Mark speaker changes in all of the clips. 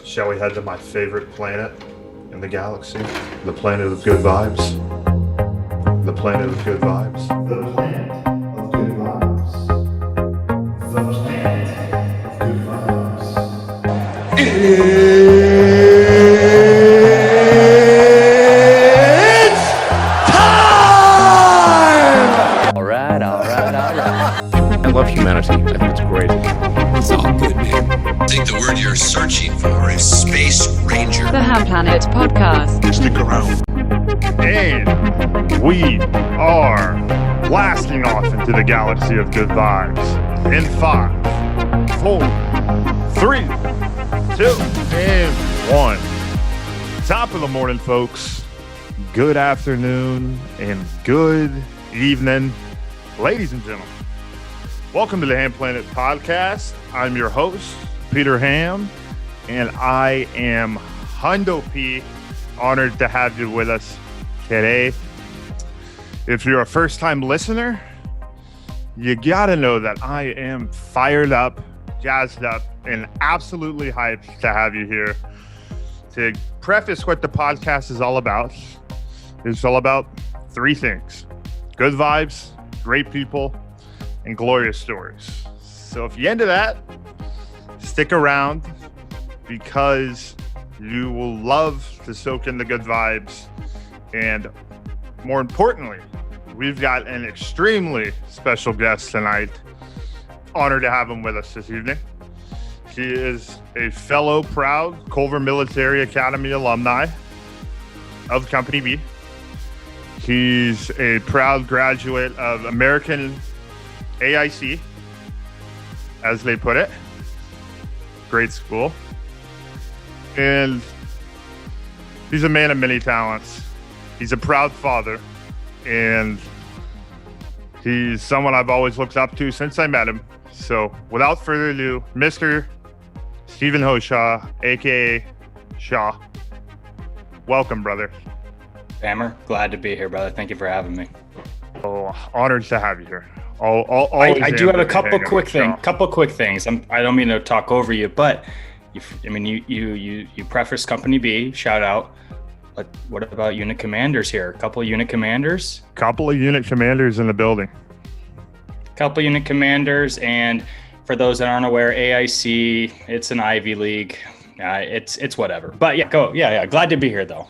Speaker 1: Shall we head to my favorite planet in the galaxy? The planet of good vibes. The planet of good vibes. The planet of good vibes. The planet of good vibes. It's time!
Speaker 2: All right.
Speaker 3: I love humanity. I think it's great.
Speaker 4: It's all good, man. I think the word you're searching for is Space Ranger.
Speaker 5: The Hamm Planet Podcast.
Speaker 1: Stick around. And we are blasting off into the galaxy of good vibes. In 5, 4, 3, 2, and 1. Top of the morning, folks. Good afternoon and good evening, ladies and gentlemen. Welcome to the Hamm Planet Podcast. I'm your host, Peter Hamm, and I am Hundo P. Honored to have you with us today. If you're a first-time listener, you gotta know that I am fired up, jazzed up, and absolutely hyped to have you here. To preface what the podcast is all about, it's all about 3 things: good vibes, great people, and glorious stories. So if you're into that, stick around because you will love to soak in the good vibes. And more importantly, we've got an extremely special guest tonight. Honored to have him with us this evening. He is a fellow proud Culver Military Academy alumni of Company B. He's a proud graduate of American AIC, as they put it. Great school. And he's a man of many talents. He's a proud father. And he's someone I've always looked up to since I met him. So without further ado, Mr. Stephen Hoshaw, aka Shaw. Welcome, brother.
Speaker 2: Hammer, glad to be here, brother. Thank you for having me.
Speaker 1: Oh, honored to have you here.
Speaker 2: I do have a couple quick things. I don't mean to talk over you, but you preface Company B. Shout out. But what about unit commanders here? A couple of unit commanders
Speaker 1: in the building.
Speaker 2: And for those that aren't aware, AIC, it's an Ivy League. It's whatever. But yeah, go. Yeah. Glad to be here though.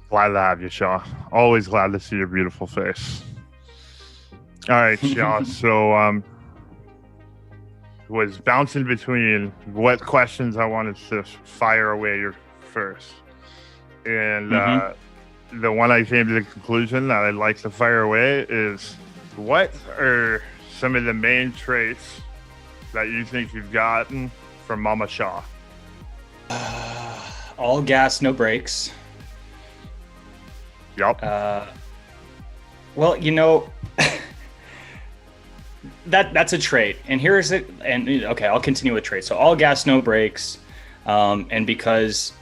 Speaker 1: Glad to have you, Shaw. Always glad to see your beautiful face. All right, Shaw. So, was bouncing between what questions I wanted to fire away your first, and the one I came to the conclusion that I'd like to fire away is, what are some of the main traits that you think you've gotten from Mama Shaw?
Speaker 2: All gas, no brakes.
Speaker 1: Yep.
Speaker 2: Well, that's a trait, and here's it. And okay, I'll continue with traits. So all gas, no brakes. And because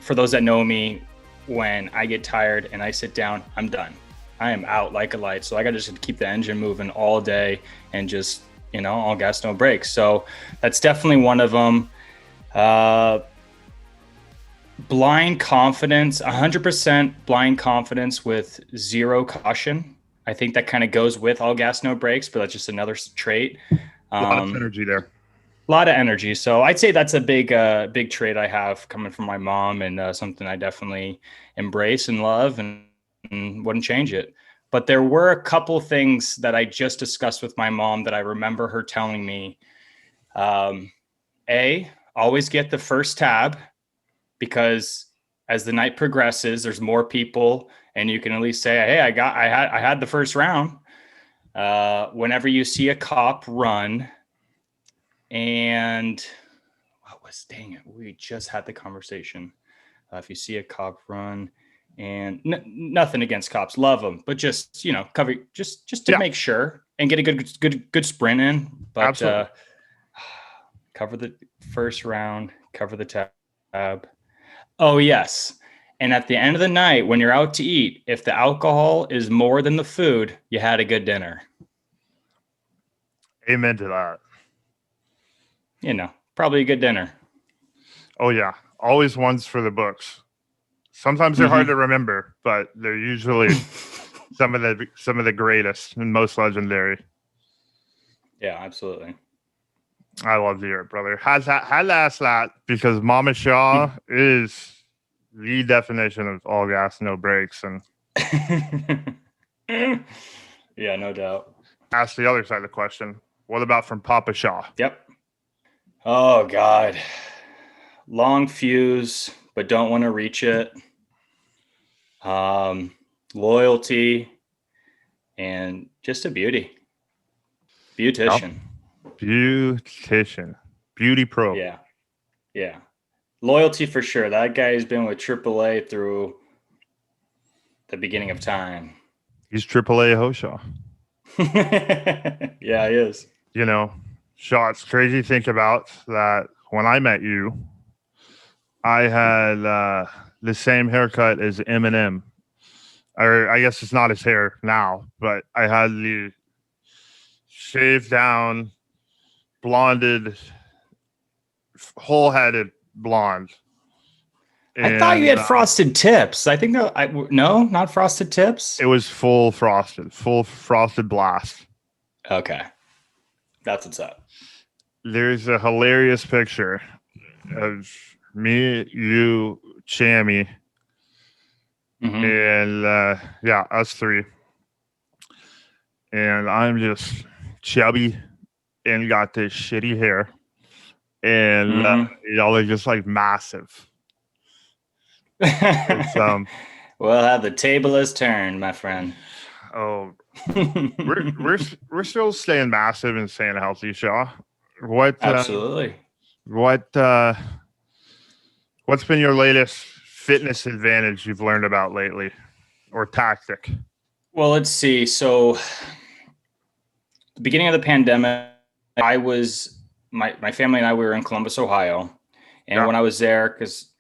Speaker 2: for those that know me, when I get tired and I sit down, I'm done. I am out like a light. So I got to just keep the engine moving all day and just, all gas, no brakes. So that's definitely one of them. Blind confidence, 100% blind confidence with zero caution. I think that kind of goes with all gas, no brakes, but that's just another trait.
Speaker 1: A lot of energy there.
Speaker 2: A lot of energy. So I'd say that's a big trait I have coming from my mom, and something I definitely embrace and love and wouldn't change it. But there were a couple things that I just discussed with my mom that I remember her telling me. Always get the first tab, because as the night progresses, there's more people, and you can at least say, "Hey, I had the first round." Whenever you see a cop run, and we just had the conversation. If you see a cop run, and nothing against cops, love them, but just cover just to make sure and get a good sprint in. But cover the first round, cover the tab. Oh, yes. And at the end of the night, when you're out to eat, if the alcohol is more than the food, you had a good dinner.
Speaker 1: Amen to that.
Speaker 2: Probably a good dinner.
Speaker 1: Oh yeah, always ones for the books. Sometimes they're hard to remember, but they're usually some of the greatest and most legendary.
Speaker 2: Yeah, absolutely.
Speaker 1: I love to hear it, brother. Had last that because Mama Shaw is the definition of all gas, no brakes. And
Speaker 2: yeah, no doubt.
Speaker 1: ask the other side of the question. What about from Papa Shaw?
Speaker 2: Yep. Oh God. Long fuse, but don't want to reach it. Loyalty and just a beauty. Beautician.
Speaker 1: Beautician. Beauty pro.
Speaker 2: Yeah. Yeah. Loyalty for sure. That guy has been with AAA through the beginning of time.
Speaker 1: He's AAA Hoshaw.
Speaker 2: Yeah, he is.
Speaker 1: You know, Shaw, it's crazy to think about that when I met you, I had the same haircut as Eminem. Or I guess it's not his hair now, but I had the shaved down, blonded, whole-headed blonde.
Speaker 2: I thought you had frosted tips. I think no, not frosted tips.
Speaker 1: It was full frosted blast.
Speaker 2: Okay, that's what's up.
Speaker 1: There's a hilarious picture of me, you, Chammy, and us three. And I'm just chubby and got this shitty hair, and y'all are just like massive. It's,
Speaker 2: well, how the table has turned, my friend.
Speaker 1: Oh, we're still staying massive and staying healthy, Shaw. What?
Speaker 2: Absolutely.
Speaker 1: What's been your latest fitness advantage you've learned about lately, or tactic?
Speaker 2: Well, let's see. So, the beginning of the pandemic, I was my family and I, we were in Columbus, Ohio, and when I was there, because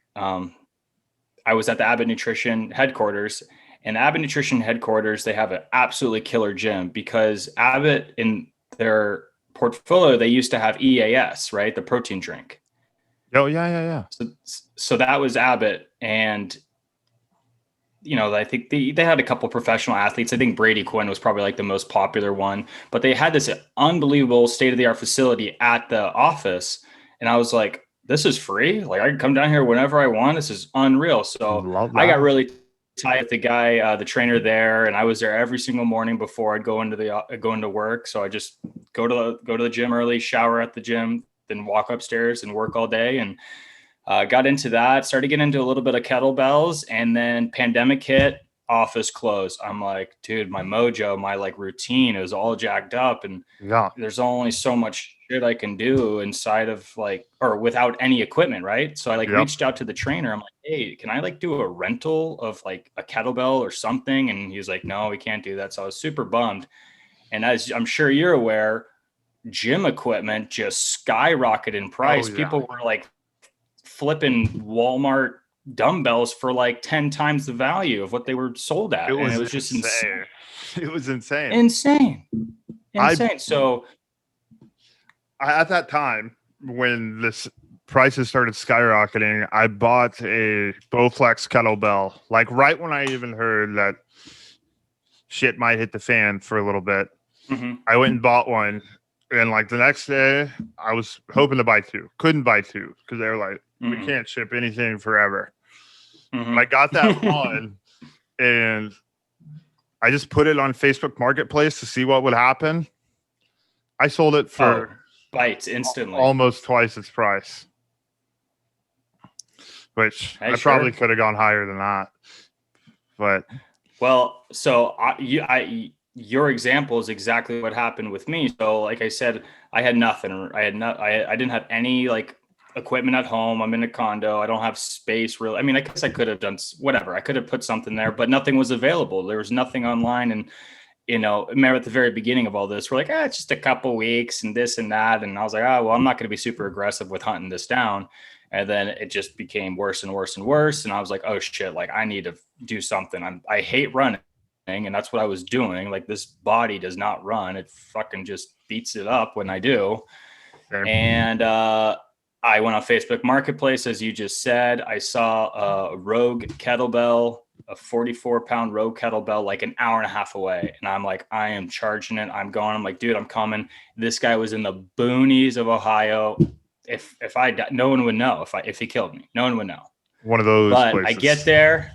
Speaker 2: I was at the Abbott Nutrition headquarters, and the Abbott Nutrition headquarters, they have an absolutely killer gym because Abbott in their portfolio, they used to have EAS, right? The protein drink.
Speaker 1: Oh, yeah.
Speaker 2: So that was Abbott. And, you know, I think they had a couple professional athletes. I think Brady Quinn was probably like the most popular one, but they had this unbelievable state-of-the-art facility at the office. And I was like, this is free. Like I can come down here whenever I want. This is unreal. So I got really tight with the guy, the trainer there, and I was there every single morning before I'd go into work. So I just go to the gym early, shower at the gym, then walk upstairs and work all day. And got into that. Started getting into a little bit of kettlebells, and then pandemic hit. Office closed. I'm like, dude, my mojo, my like routine is all jacked up, and there's only so much shit I can do inside of like, or without any equipment, right? So I reached out to the trainer. I'm like, hey, can I like do a rental of like a kettlebell or something? And he's like, no, we can't do that. So I was super bummed. And as I'm sure you're aware, gym equipment just skyrocketed in price. People were like flipping Walmart dumbbells for like 10 times the value of what they were sold at. It was just insane.
Speaker 1: It was insane.
Speaker 2: Insane. So
Speaker 1: at that time when this prices started skyrocketing, I bought a Bowflex kettlebell, like right when I even heard that shit might hit the fan for a little bit. I went and bought one, and like the next day I was hoping to buy two, couldn't buy two because they were like, we can't ship anything forever. I got that one, and I just put it on Facebook Marketplace to see what would happen. I sold it for
Speaker 2: bites instantly,
Speaker 1: almost twice its price, which I probably could have gone higher than that. But
Speaker 2: so your example is exactly what happened with me. So like I said, I had nothing. I didn't have any like equipment at home. I'm in a condo. I don't have space really. I mean, I guess I could have done whatever. I could have put something there, but nothing was available. There was nothing online. And, you know, remember at the very beginning of all this, we're like, it's just a couple weeks and this and that. And I was like, well, I'm not going to be super aggressive with hunting this down. And then it just became worse and worse and worse. And I was like, oh shit, like I need to do something. I hate running. And that's what I was doing. Like this body does not run. It fucking just beats it up when I do. And, I went on Facebook Marketplace, as you just said. I saw a Rogue kettlebell, a 44-pound Rogue kettlebell, like an hour and a half away. And I'm like, I am charging it. I'm going. I'm like, dude, I'm coming. This guy was in the boonies of Ohio. If I died, no one would know if he killed me. No one would know.
Speaker 1: One of those
Speaker 2: But
Speaker 1: places.
Speaker 2: I get there.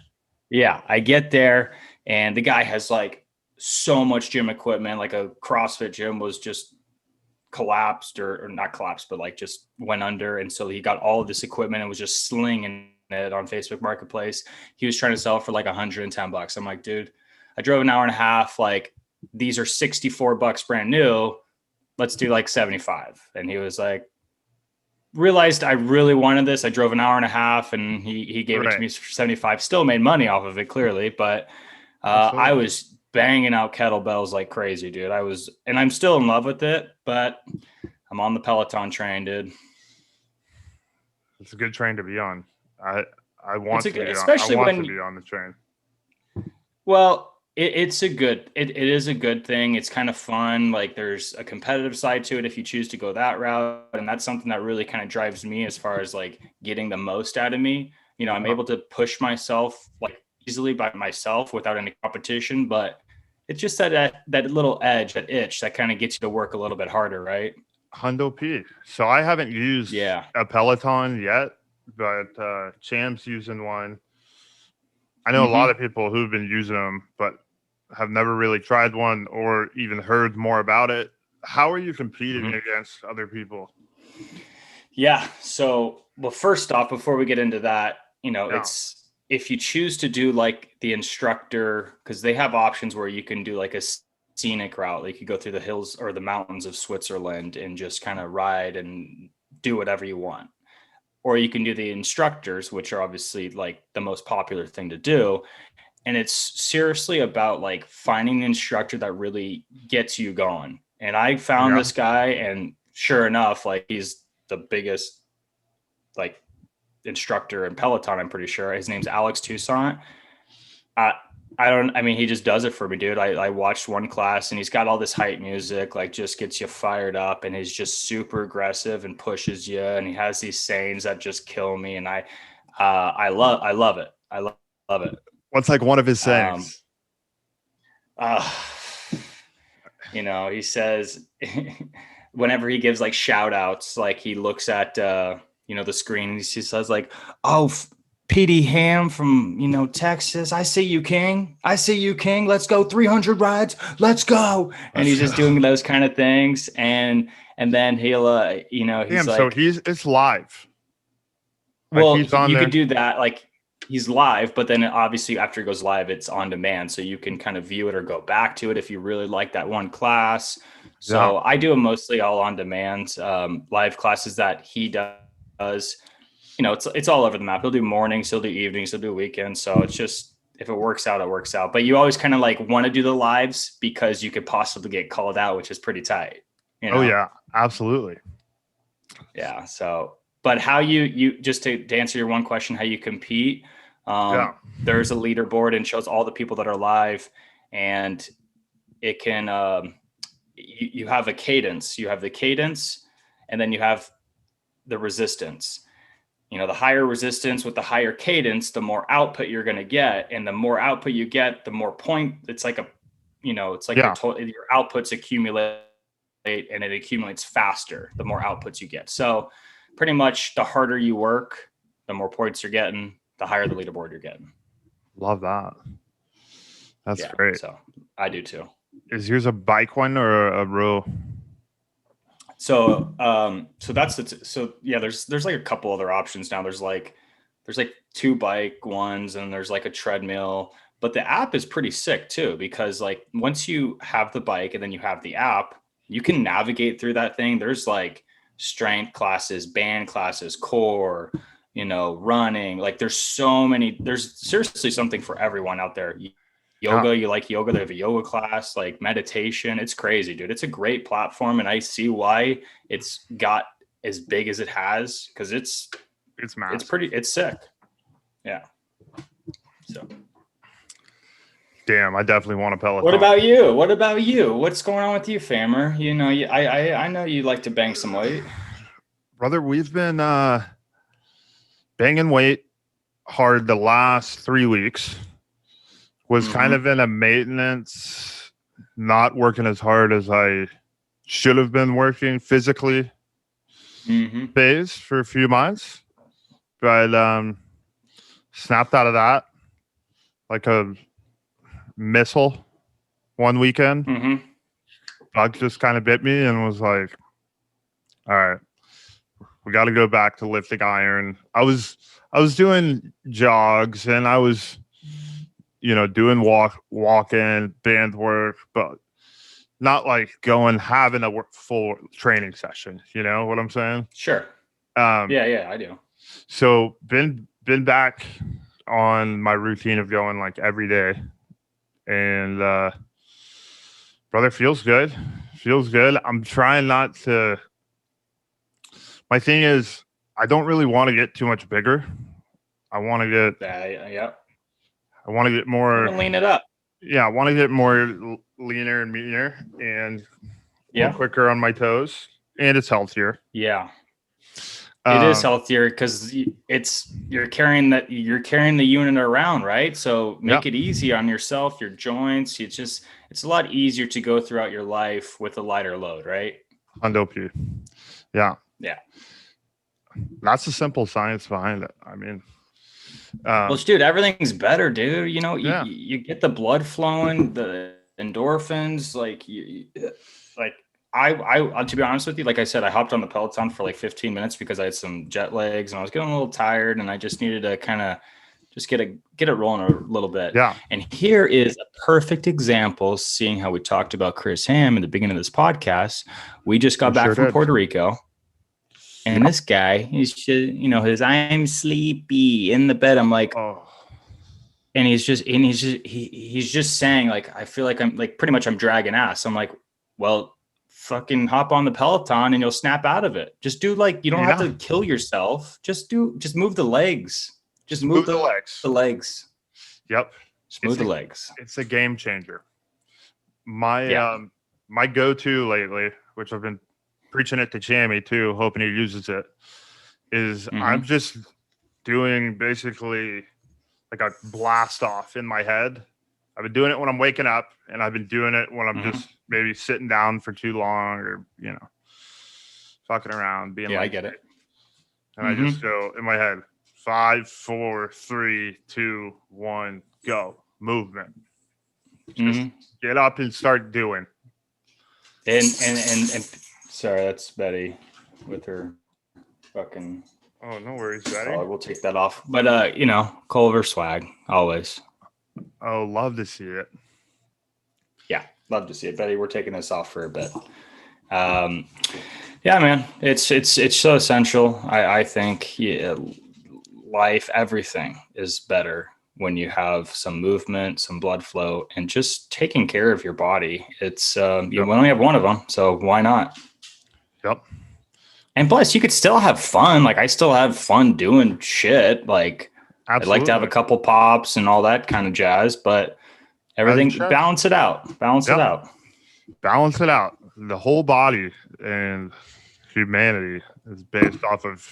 Speaker 2: Yeah, I get there. And the guy has like so much gym equipment, like a CrossFit gym was just collapsed or not collapsed, but like just went under. And so he got all of this equipment and was just slinging it on Facebook Marketplace. He was trying to sell it for like $110. I'm like, dude, I drove an hour and a half. Like, these are $64 brand new. Let's do like 75. And he was like, realized I really wanted this. I drove an hour and a half and he gave it to me for 75. Still made money off of it, clearly, but I was banging out kettlebells like crazy, dude. And I'm still in love with it, but I'm on the Peloton train, dude.
Speaker 1: It's a good train to be on. I want to be on the train.
Speaker 2: Well, it is a good thing. It's kind of fun. Like, there's a competitive side to it if you choose to go that route. And that's something that really kind of drives me as far as like getting the most out of me. You know, I'm able to push myself like easily by myself without any competition, but it's just that little edge, that itch that kind of gets you to work a little bit harder, right?
Speaker 1: Hundo P. So I haven't used a Peloton yet, but Cham's using one. I know a lot of people who've been using them, but have never really tried one or even heard more about it. How are you competing against other people?
Speaker 2: Yeah. So, well, first off, before we get into that, you know, it's, if you choose to do like the instructor, because they have options where you can do like a scenic route, like you go through the hills or the mountains of Switzerland and just kind of ride and do whatever you want. Or you can do the instructors, which are obviously like the most popular thing to do. And it's seriously about like finding the instructor that really gets you going. And I found this guy, and sure enough, like he's the biggest like instructor in Peloton, I'm pretty sure. His name's Alex Toussaint. He just does it for me, dude. I watched one class and he's got all this hype music, like just gets you fired up, and he's just super aggressive and pushes you. And he has these sayings that just kill me. And I love it. I love it.
Speaker 1: What's like one of his sayings?
Speaker 2: You know, he says whenever he gives like shout outs, like he looks at, you know, the screen and he says like, oh, Peter Hamm from, you know, Texas. I see you, King. I see you, King. Let's go 300 rides. Let's go. And he's just doing those kind of things. And then he'll, you know, he's like,
Speaker 1: so it's live.
Speaker 2: Well, you could do that. Like, he's live, but then obviously after it goes live, it's on demand. So you can kind of view it or go back to it if you really like that one class. So I do them mostly all on demand, live classes that he does. You know, it's all over the map. He'll do mornings, he'll do evenings, he'll do weekends. So it's just, if it works out, it works out. But you always kind of like want to do the lives because you could possibly get called out, which is pretty tight. You know?
Speaker 1: Oh yeah, absolutely.
Speaker 2: Yeah. So, but how you just to answer your one question, how you compete, there's a leaderboard and shows all the people that are live, and it can, you have a cadence, you have the cadence, and then you have the resistance. You know, the higher resistance with the higher cadence, the more output you're going to get. And the more output you get, the more point. It's like your outputs accumulate, and it accumulates faster the more outputs you get. So pretty much the harder you work, the more points you're getting, the higher the leaderboard you're getting. Love that.
Speaker 1: That's great.
Speaker 2: So I do too.
Speaker 1: Is yours a bike one or a row?
Speaker 2: So, there's like a couple other options now. There's like 2 bike ones, and there's like a treadmill, but the app is pretty sick too, because like once you have the bike and then you have the app, you can navigate through that thing. There's like strength classes, band classes, core, you know, running, like there's seriously something for everyone out there. Yoga, you like yoga, they have a yoga class, like meditation. It's crazy, dude. It's a great platform, and I see why it's got as big as it has, because it's massive. It's sick. Yeah. So
Speaker 1: damn, I definitely want a Peloton.
Speaker 2: What about you? What's going on with you, Famer? You know, I know you like to bang some weight.
Speaker 1: Brother, we've been banging weight hard the last 3 weeks. Was kind of in a maintenance, not working as hard as I should have been working physically phase for a few months. But snapped out of that like a missile one weekend. Bug just kind of bit me and was like, all right, we got to go back to lifting iron. I was doing jogs and I was, doing walk-in band work, but not like having a full training session. You know what I'm saying?
Speaker 2: Sure. Yeah, I do.
Speaker 1: So been back on my routine of going like every day, and brother, feels good. I'm trying not to. My thing is, I don't really want to get too much bigger. I want to get. I want to get more.
Speaker 2: Lean it up.
Speaker 1: Yeah, I want to get more leaner and meaner, and more quicker on my toes, and it's healthier.
Speaker 2: Yeah. It is healthier because you're carrying the unit around, right? So make it easy on yourself, your joints. It's a lot easier to go throughout your life with a lighter load, right?
Speaker 1: Hundo. Yeah.
Speaker 2: Yeah.
Speaker 1: That's the simple science behind it. I mean,
Speaker 2: well, dude, everything's better, dude. You get the blood flowing, the endorphins, I to be honest with you, like I said, I hopped on the Peloton for like 15 minutes because I had some jet lags and I was getting a little tired and I just needed to kind of just get it rolling a little bit.
Speaker 1: Yeah.
Speaker 2: And here is a perfect example, seeing how we talked about Chris Hamm in the beginning of this podcast. We just got back from Puerto Rico. And this guy, he's just, I'm sleepy in the bed. I'm like, and he's just saying like, I feel like I'm like, pretty much I'm dragging ass. I'm like, well, fucking hop on the Peloton and you'll snap out of it. Just do you don't have to kill yourself. Just move the legs. Just move the legs. The legs.
Speaker 1: Yep.
Speaker 2: Just move the legs.
Speaker 1: It's a game changer. My my go-to lately, which I've been preaching it to Jamie too, hoping he uses it, is I'm just doing basically like a blast off in my head. I've been doing it when I'm waking up, and I've been doing it when I'm just maybe sitting down for too long or, fucking around, being
Speaker 2: I get it.
Speaker 1: And I just go in my head, 5, 4, 3, 2, 1, go. Movement. Just get up and start doing.
Speaker 2: And sorry, that's Betty with her fucking.
Speaker 1: Oh, no worries, Betty.
Speaker 2: We'll take that off. But Culver swag always.
Speaker 1: Oh, love to see it.
Speaker 2: Yeah, love to see it, Betty. We're taking this off for a bit. Yeah, man, it's so essential. I think life, everything is better when you have some movement, some blood flow, and just taking care of your body. It's you only have one of them, so why not?
Speaker 1: Yep.
Speaker 2: And plus, you could still have fun. Like I still have fun doing shit. Like Absolutely. I'd like to have a couple pops and all that kind of jazz, but everything balance it out. Balance it out.
Speaker 1: Balance it out. The whole body and humanity is based off of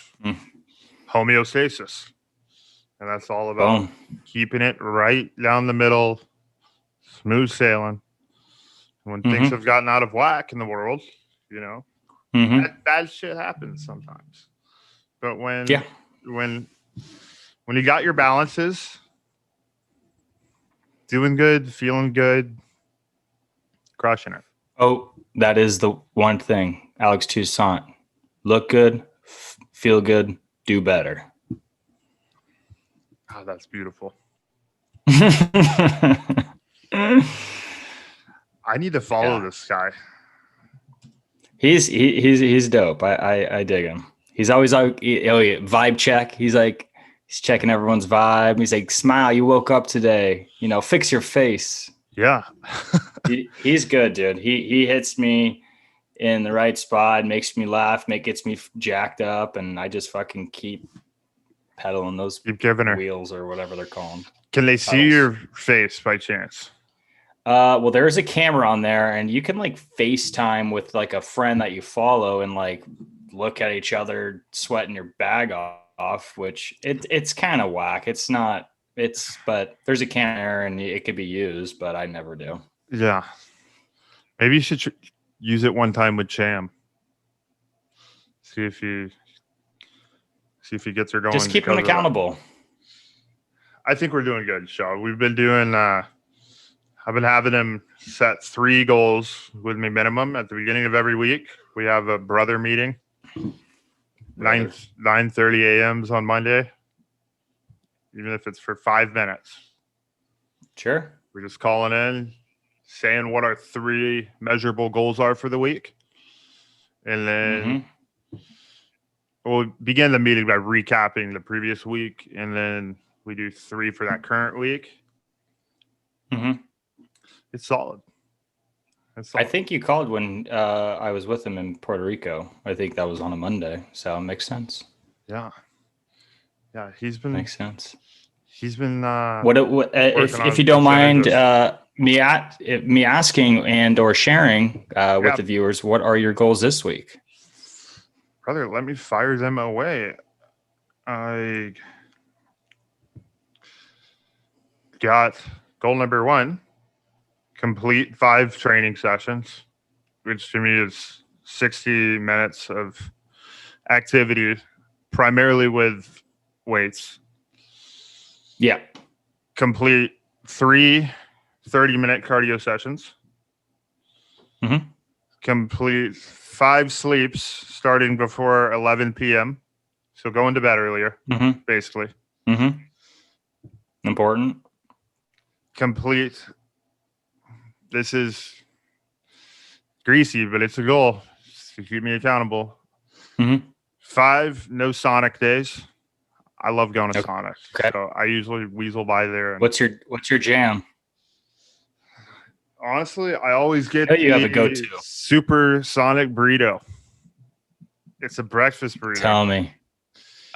Speaker 1: homeostasis. And that's all about keeping it right down the middle, smooth sailing. When things have gotten out of whack in the world, bad shit happens sometimes. But when you got your balances, doing good, feeling good, crushing it.
Speaker 2: Oh, that is the one thing, Alex Toussaint. Look good, feel good, do better.
Speaker 1: Oh, that's beautiful. I need to follow this guy.
Speaker 2: He's dope. I dig him. He's always like, vibe check. He's checking everyone's vibe. He's like, smile, you woke up today. Fix your face.
Speaker 1: Yeah.
Speaker 2: He's good, dude. He hits me in the right spot, makes me laugh, gets me jacked up, and I just fucking keep pedaling those wheels or whatever they're called.
Speaker 1: Can they see your face by chance?
Speaker 2: Well, there is a camera on there, and you can FaceTime with a friend that you follow and look at each other sweating your bag off, which it's kind of whack. It's not. But there's a can there and it could be used, but I never do.
Speaker 1: Yeah. Maybe you should use it one time with Cham. See if he gets her going.
Speaker 2: Just keep him accountable.
Speaker 1: I think we're doing good, Shaw. We've been doing. I've been having him set 3 goals with me minimum at the beginning of every week. We have a brother meeting. 9:30 a.m.s on Monday. Even if it's for 5 minutes.
Speaker 2: Sure.
Speaker 1: We're just calling in, saying what our 3 measurable goals are for the week. And then we'll begin the meeting by recapping the previous week. And then we do 3 for that current week. It's solid.
Speaker 2: I think you called when I was with him in Puerto Rico. I think that was on a Monday. So it makes sense.
Speaker 1: Yeah. Yeah, he's been...
Speaker 2: Makes sense.
Speaker 1: He's been...
Speaker 2: if you don't mind me asking and or sharing with the viewers, what are your goals this week?
Speaker 1: Brother, let me fire them away. I got goal number 1, complete 5 training sessions, which to me is 60 minutes of activity, primarily with weights.
Speaker 2: Yeah.
Speaker 1: Complete 3 30-minute cardio sessions. Complete 5 sleeps starting before 11 p.m. So going to bed earlier, basically.
Speaker 2: Important.
Speaker 1: Complete. This is greasy, but it's a goal to keep me accountable. 5 no Sonic days. I love going to Sonic. Okay. So I usually weasel by there. And
Speaker 2: what's your jam?
Speaker 1: Honestly, I always get
Speaker 2: you have a go-to
Speaker 1: Super Sonic burrito. It's a breakfast burrito.
Speaker 2: Tell me.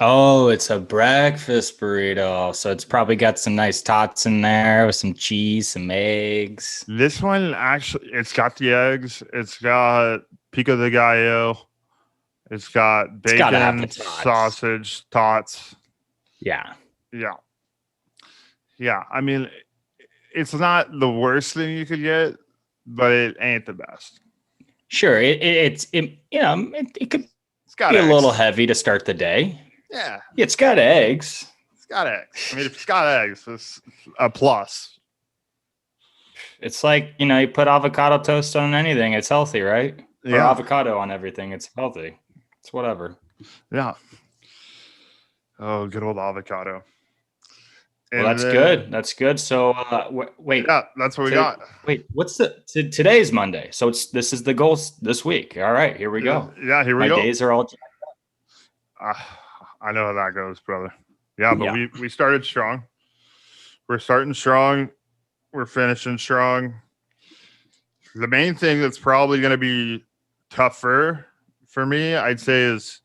Speaker 2: Oh, it's a breakfast burrito. So it's probably got some nice tots in there with some cheese, some eggs.
Speaker 1: This one actually, it's got the eggs. It's got pico de gallo. It's got bacon, sausage, tots.
Speaker 2: Yeah.
Speaker 1: I mean, it's not the worst thing you could get, but it ain't the best.
Speaker 2: Sure, it could be a little heavy to start the day.
Speaker 1: Yeah,
Speaker 2: it's got eggs.
Speaker 1: I mean, if it's got eggs, it's a plus.
Speaker 2: It's like, you put avocado toast on anything, it's healthy, right? Yeah. Or avocado on everything, it's healthy. It's whatever.
Speaker 1: Yeah. Oh, good old avocado.
Speaker 2: Well, that's good. That's good. So, wait.
Speaker 1: Yeah, that's what we got.
Speaker 2: Wait, what's today's Monday? So this is the goals this week. All right, here we go.
Speaker 1: Yeah, here we go.
Speaker 2: My days are all.
Speaker 1: I know how that goes, brother. Yeah, but we started strong. We're starting strong. We're finishing strong. The main thing that's probably going to be tougher for me, I'd say, is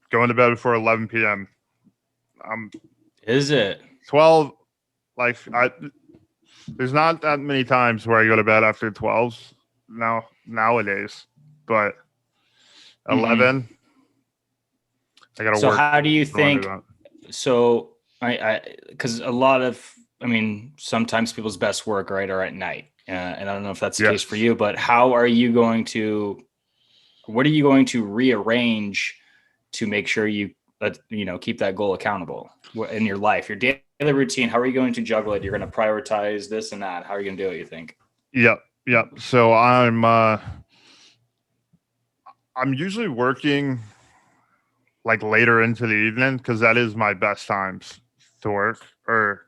Speaker 1: going to bed before 11 p.m.
Speaker 2: Is it
Speaker 1: 12? Like, there's not that many times where I go to bed after 12 nowadays, but 11. I gotta work.
Speaker 2: So how do you think? So because sometimes people's best work are at night, and I don't know if that's the case for you, but how are you going to? What are you going to rearrange to make sure you keep that goal accountable in your life, your daily routine? How are you going to juggle it? You're going to prioritize this and that. How are you going to do it, you think?
Speaker 1: Yep. So I'm usually working like later into the evening because that is my best times to work, or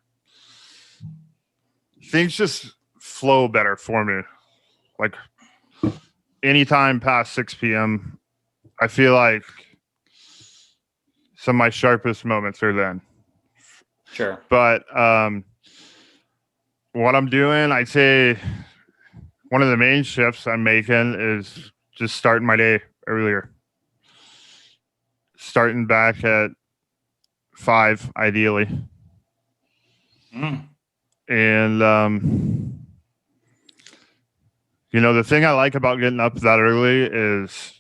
Speaker 1: things just flow better for me. Like anytime past 6 p.m., I feel like some of my sharpest moments are then.
Speaker 2: Sure.
Speaker 1: But what I'm doing, I'd say one of the main shifts I'm making is just starting my day earlier. Starting back at 5, ideally. And, the thing I like about getting up that early is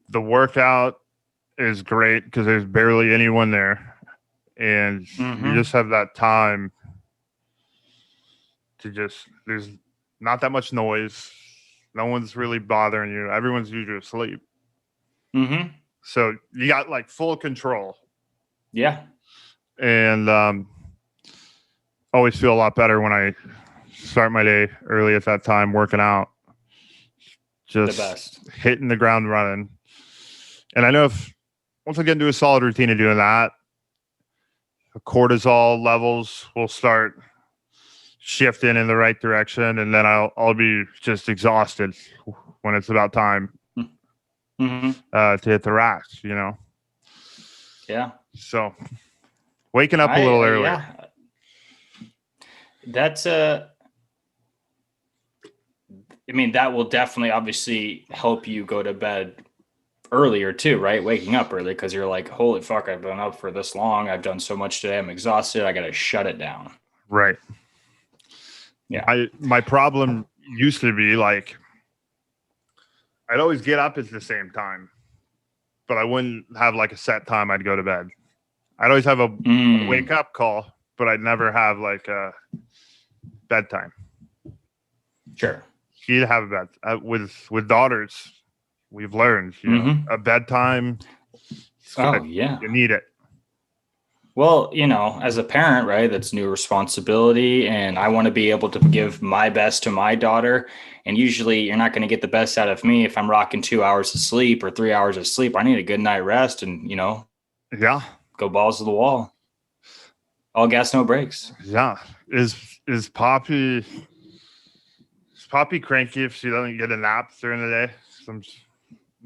Speaker 1: The workout is great because there's barely anyone there, and you just have that time to there's not that much noise. No one's really bothering you. Everyone's usually asleep. So you got like full control.
Speaker 2: Yeah.
Speaker 1: And always feel a lot better when I start my day early at that time working out. Just
Speaker 2: the best.
Speaker 1: Hitting the ground running. And I know once I get into a solid routine of doing that, the cortisol levels will start shifting in the right direction, and then I'll be just exhausted when it's about time to hit the racks,
Speaker 2: Yeah.
Speaker 1: So waking up a little earlier.
Speaker 2: Yeah. That's that will definitely obviously help you go to bed earlier too, right? Waking up early because you're like, holy fuck, I've been up for this long. I've done so much today. I'm exhausted. I got to shut it down.
Speaker 1: Right.
Speaker 2: Yeah.
Speaker 1: My problem used to be like, I'd always get up at the same time, but I wouldn't have like a set time I'd go to bed. I'd always have a wake up call, but I'd never have like a bedtime.
Speaker 2: Sure.
Speaker 1: You'd have a bed with daughters. We've learned, a bedtime.
Speaker 2: Oh yeah.
Speaker 1: You need it.
Speaker 2: Well, as a parent, right, that's new responsibility. And I want to be able to give my best to my daughter. And usually you're not going to get the best out of me if I'm rocking 2 hours of sleep or 3 hours of sleep. I need a good night rest and,
Speaker 1: yeah,
Speaker 2: go balls to the wall. All gas, no brakes.
Speaker 1: Yeah. Is Poppy cranky if she doesn't get a nap during the day? I'm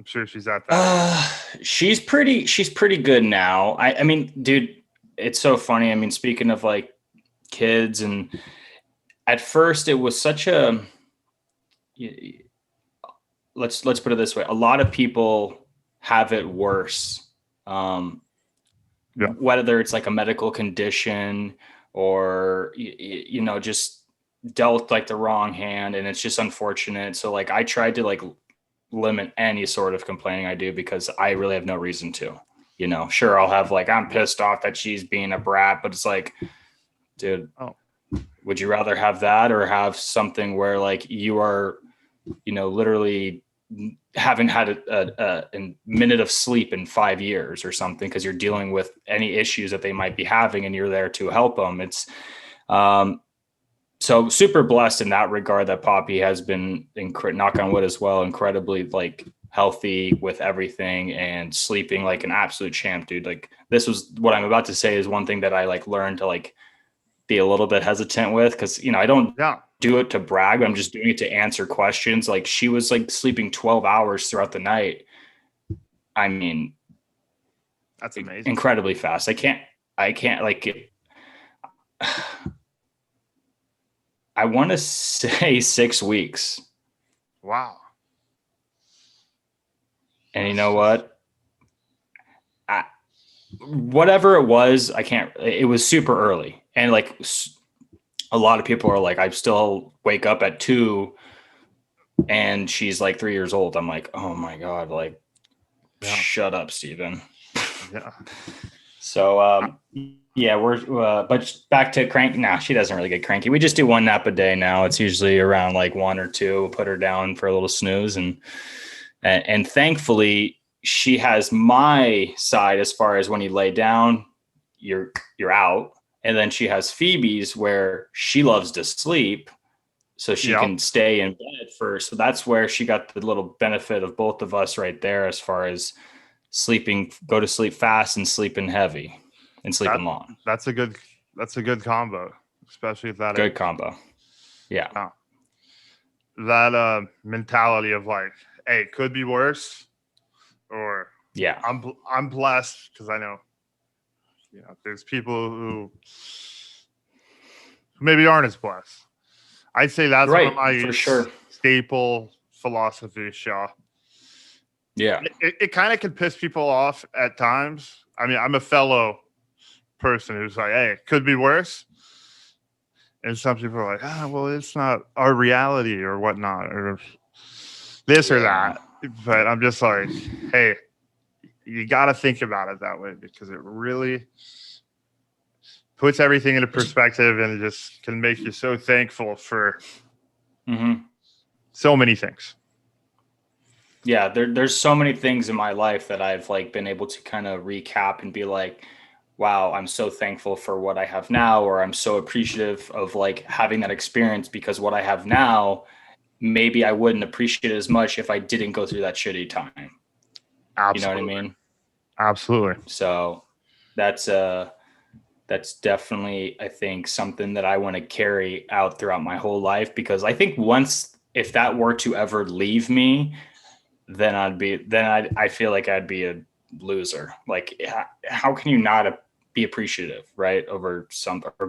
Speaker 1: sure she's at that.
Speaker 2: She's pretty good now. I mean, dude, it's so funny. I mean, speaking of like kids, and at first it was such a, let's put it this way. A lot of people have it worse. Whether it's like a medical condition or, just dealt like the wrong hand, and it's just unfortunate. So like I tried to like limit any sort of complaining I do because I really have no reason to. Sure, I'll have like, I'm pissed off that she's being a brat, but it's like, dude, would you rather have that or have something where like you are, literally haven't had a minute of sleep in 5 years or something because you're dealing with any issues that they might be having and you're there to help them. It's so super blessed in that regard that Poppy has been, knock on wood as well, incredibly like healthy with everything and sleeping like an absolute champ, dude. Like this was what I'm about to say is one thing that I like learned to like be a little bit hesitant with because, I don't do it to brag. I'm just doing it to answer questions. Like she was like sleeping 12 hours throughout the night. I mean,
Speaker 1: that's amazing.
Speaker 2: Incredibly fast. I can't like it. I want to say 6 weeks.
Speaker 1: Wow.
Speaker 2: And you know what? Whatever it was, it was super early. And like a lot of people are like, I still wake up at 2 and she's like 3 years old. I'm like, oh my God, like, shut up, Steven.
Speaker 1: Yeah.
Speaker 2: So, we're, but back to cranky. Nah, she doesn't really get cranky. We just do 1 nap a day now. It's usually around like 1 or 2. We'll put her down for a little snooze. And thankfully she has my side as far as when you lay down, you're out. And then she has Phoebe's where she loves to sleep. So she can stay in bed first. So that's where she got the little benefit of both of us right there as far as sleeping, go to sleep fast and sleeping heavy and sleeping long.
Speaker 1: That's a good combo, especially if that
Speaker 2: good combo. Yeah.
Speaker 1: That mentality of like, hey, it could be worse, or I'm blessed because I know, there's people who maybe aren't as blessed. I'd say that's one of my
Speaker 2: for sure
Speaker 1: staple philosophies, Shaw.
Speaker 2: Yeah.
Speaker 1: It kind of can piss people off at times. I mean, I'm a fellow person who's like, hey, it could be worse. And some people are like, well, it's not our reality or whatnot, or this or that. But I'm just like, hey, you got to think about it that way because it really puts everything into perspective and it just can make you so thankful for so many things.
Speaker 2: Yeah, there's so many things in my life that I've like been able to kind of recap and be like, wow, I'm so thankful for what I have now, or I'm so appreciative of like having that experience because what I have now, maybe I wouldn't appreciate it as much if I didn't go through that shitty time.
Speaker 1: Absolutely.
Speaker 2: You know what I mean?
Speaker 1: Absolutely.
Speaker 2: So that's definitely, I think, something that I want to carry out throughout my whole life, because I think if that were to ever leave me, then I feel like I'd be a loser. Like, how can you not be appreciative, right? Or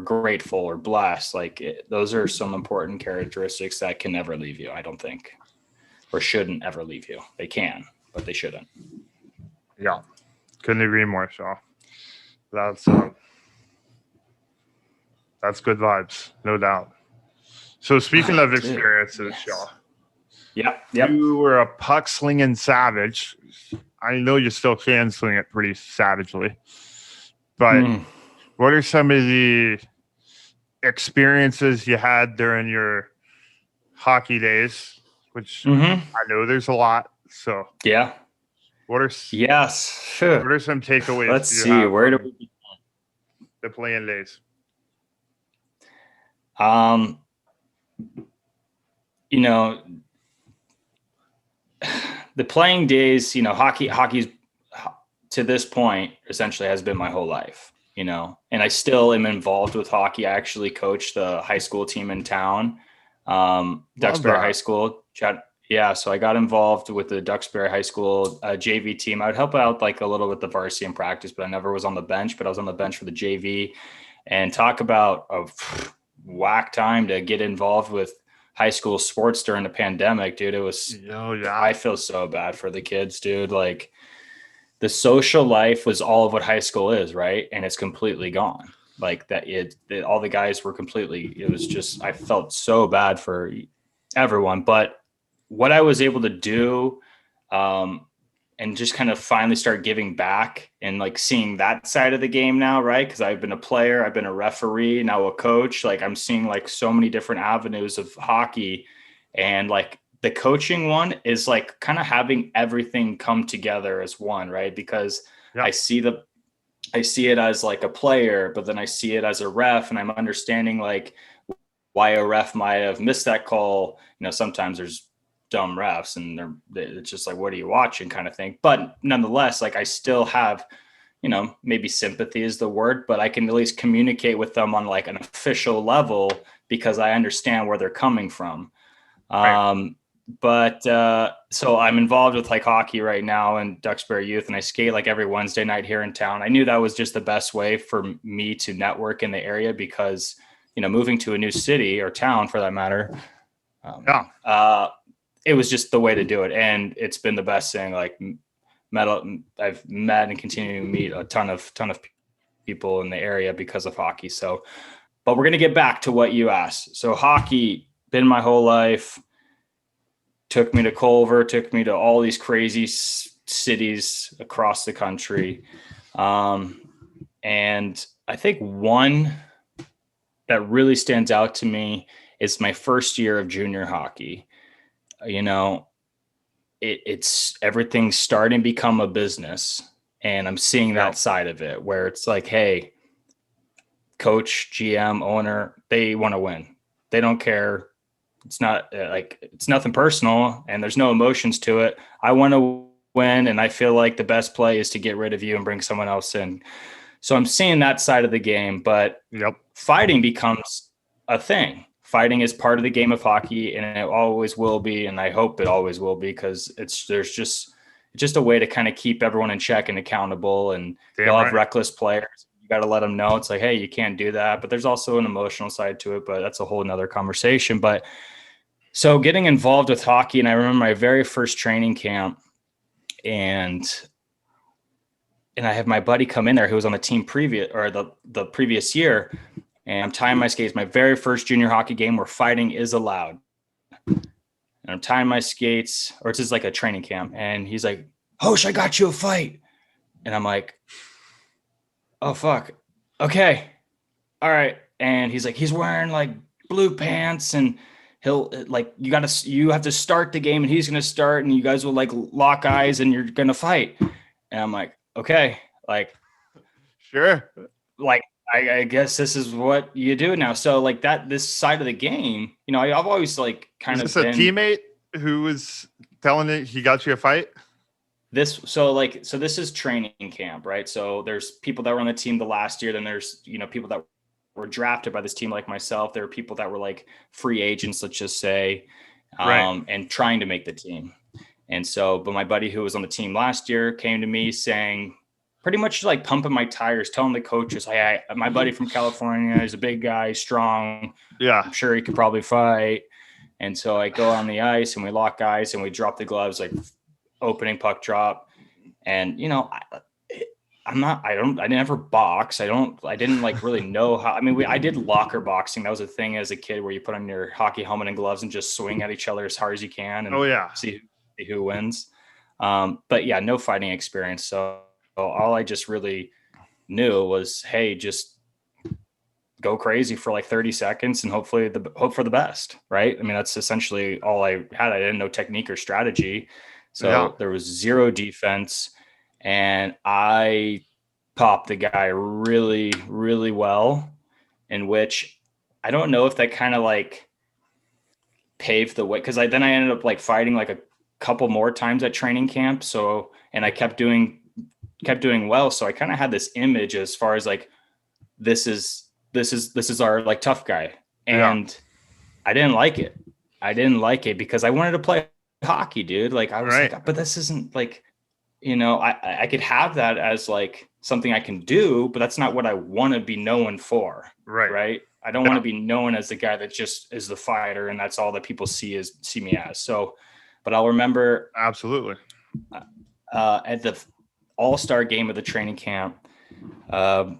Speaker 2: grateful or blessed. Like those are some important characteristics that can never leave you, I don't think, or shouldn't ever leave you. They can, but they shouldn't.
Speaker 1: Yeah. Couldn't agree more, Shaw. That's good vibes, no doubt. So speaking of experiences, Shaw.
Speaker 2: Yeah.
Speaker 1: You were a puck slinging savage. I know you still can swing it pretty savagely. But what are some of the experiences you had during your hockey days? Which I know there's a lot. So
Speaker 2: yeah.
Speaker 1: What are
Speaker 2: some takeaways?
Speaker 1: Let's see. Where do we begin? The playing days.
Speaker 2: The playing days, hockey's to this point essentially has been my whole life, and I still am involved with hockey. I actually coach the high school team in town, Duxbury High School. Yeah, so I got involved with the Duxbury High School JV team. I would help out like a little with the varsity in practice, but I never was on the bench. But I was on the bench for the JV. And talk about a whack time to get involved with high school sports during the pandemic, dude. It was, I feel so bad for the kids, dude. Like the social life was all of what high school is, right? And it's completely gone. Like that, all the guys were it was just, I felt so bad for everyone. But what I was able to do, and just kind of finally start giving back and like seeing that side of the game now, right? Because I've been a player, I've been a referee, now a coach. Like I'm seeing like so many different avenues of hockey, and like the coaching one is like kind of having everything come together as one, right? Because I see it as like a player, but then I see it as a ref, and I'm understanding like why a ref might have missed that call. Sometimes there's dumb refs and it's just like, what are you watching kind of thing. But nonetheless, like I still have, maybe sympathy is the word, but I can at least communicate with them on like an official level because I understand where they're coming from. Right. So I'm involved with like hockey right now in Duxbury Youth, and I skate like every Wednesday night here in town. I knew that was just the best way for me to network in the area because, moving to a new city or town for that matter, it was just the way to do it. And it's been the best thing. Like I've met and continue to meet a ton of people in the area because of hockey. So, but we're going to get back to what you asked. So hockey been my whole life, took me to Culver, took me to all these crazy cities across the country. And I think one that really stands out to me is my first year of junior hockey. It's everything's starting to become a business, and I'm seeing that side of it where it's like, hey, coach, GM, owner, they want to win. They don't care. It's not it's nothing personal and there's no emotions to it. I want to win. And I feel like the best play is to get rid of you and bring someone else in. So I'm seeing that side of the game, but fighting becomes a thing. Fighting is part of the game of hockey, and it always will be. And I hope it always will be, because it's just a way to kind of keep everyone in check and accountable. And you'll have reckless players. You got to let them know it's like, hey, you can't do that. But there's also an emotional side to it, but that's a whole nother conversation. But so getting involved with hockey, and I remember my very first training camp, and I have my buddy come in there who was on the team the previous year. And I'm tying my skates, my very first junior hockey game where fighting is allowed. And and I'm tying my skates, or it's just like a training camp. And he's like, Hosh, I got you a fight. And I'm like, oh, fuck. Okay. All right. And he's like, he's wearing like blue pants, and he'll like, you have to start the game, and he's going to start, and you guys will like lock eyes, and you're going to fight. And I'm like, okay, like,
Speaker 1: Sure.
Speaker 2: like, I guess this is what you do now. So like this side of the game, you know, I've always like kind
Speaker 1: Is
Speaker 2: of
Speaker 1: this
Speaker 2: been
Speaker 1: a teammate who was telling it he got you a fight?
Speaker 2: so this is training camp, right? So there's people that were on the team the last year. Then there's, you know, people that were drafted by this team like myself. There are people that were like free agents, let's just say,
Speaker 1: Right.
Speaker 2: and trying to make the team. And so, but my buddy who was on the team last year came to me saying, pretty much like pumping my tires, telling the coaches, hey, my buddy from California is a big guy, strong.
Speaker 1: Yeah.
Speaker 2: I'm sure he could probably fight. And so I go on the ice, and we lock eyes, and we drop the gloves, like opening puck drop. And, you know, I never box. I didn't like really know how. I mean, I did locker boxing. That was a thing as a kid where you put on your hockey helmet and gloves and just swing at each other as hard as you can. And see who wins. But yeah, no fighting experience. So all I just really knew was, hey, just go crazy for like 30 seconds and hope for the best. Right. I mean, that's essentially all I had. I didn't know technique or strategy. So there was zero defense, and I popped the guy really, really well, in which I don't know if that kind of like paved the way. Cause then I ended up like fighting like a couple more times at training camp. So, and I kept doing well. So I kind of had this image as far as like, this is our like tough guy. And I didn't like it. Because I wanted to play hockey, dude. Like I was like, but this isn't like, you know, I could have that as like something I can do, but that's not what I want to be known for. Right. I don't want to be known as the guy that just is the fighter, and that's all that people see me as. So, but I'll remember
Speaker 1: absolutely
Speaker 2: at the all-star game of the training camp. So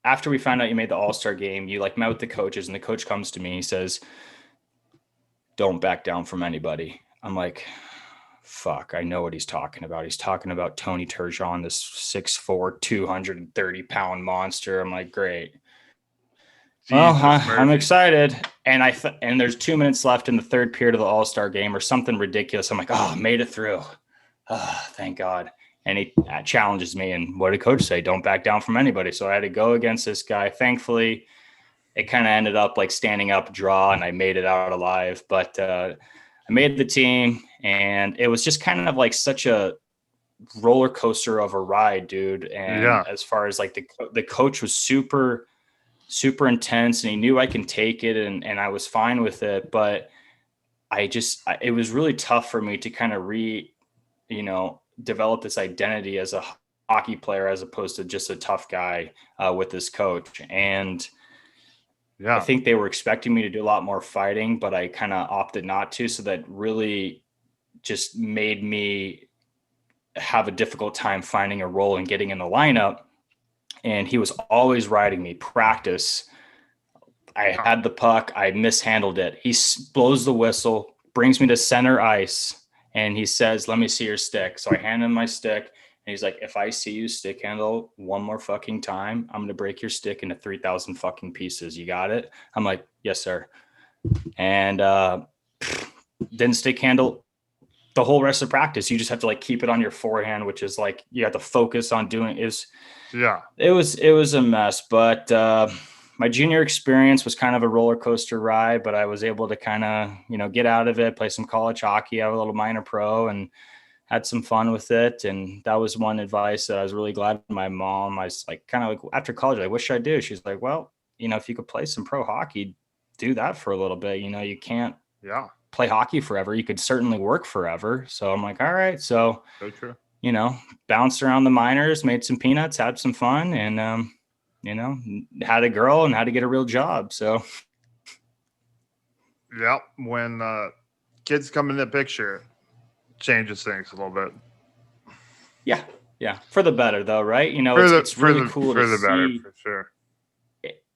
Speaker 2: after we found out you made the all-star game, you like met with the coaches, and the coach comes to me, he says, don't back down from anybody. I'm like, fuck, I know what he's talking about. He's talking about Tony Turgeon, this 6'4", 230-pound monster. I'm like, great. Well, I'm excited. And and there's 2 minutes left in the third period of the all-star game or something ridiculous. I'm like, oh, made it through. Oh, thank God. And he challenges me. And what did coach say? Don't back down from anybody. So I had to go against this guy. Thankfully, it kind of ended up like standing up draw, and I made it out alive. But I made the team, and it was just kind of like such a roller coaster of a ride, dude. And as far as like the coach was super, super intense, and he knew I can take it, and I was fine with it. But it was really tough for me to kind of develop this identity as a hockey player as opposed to just a tough guy with this coach. And I think they were expecting me to do a lot more fighting, but I kind of opted not to. So that really just made me have a difficult time finding a role and getting in the lineup. And he was always riding me. Practice, I had the puck, I mishandled it. He blows the whistle, brings me to center ice, and he says, let me see your stick. So I hand him my stick, and he's like, if I see you stick handle one more fucking time, I'm going to break your stick into 3,000 fucking pieces. You got it? I'm like, yes, sir. And didn't stick handle the whole rest of practice. You just have to like keep it on your forehand, which is like, you have to focus on doing is.
Speaker 1: Yeah.
Speaker 2: It was a mess, but my junior experience was kind of a roller coaster ride, but I was able to kind of, get out of it, play some college hockey, have a little minor pro, and had some fun with it. And that was one advice that I was really glad my mom, I was like, kind of like after college, like, what should I do? She's like, well, if you could play some pro hockey, do that for a little bit. You can't play hockey forever. You could certainly work forever. So I'm like, all right. So
Speaker 1: true.
Speaker 2: Bounced around the minors, made some peanuts, had some fun, and, had a girl and had to get a real job. So.
Speaker 1: Yeah. When kids come in the picture, changes things a little bit.
Speaker 2: Yeah. For the better though. Right. It's really cool
Speaker 1: for
Speaker 2: to
Speaker 1: the
Speaker 2: see.
Speaker 1: better, for sure.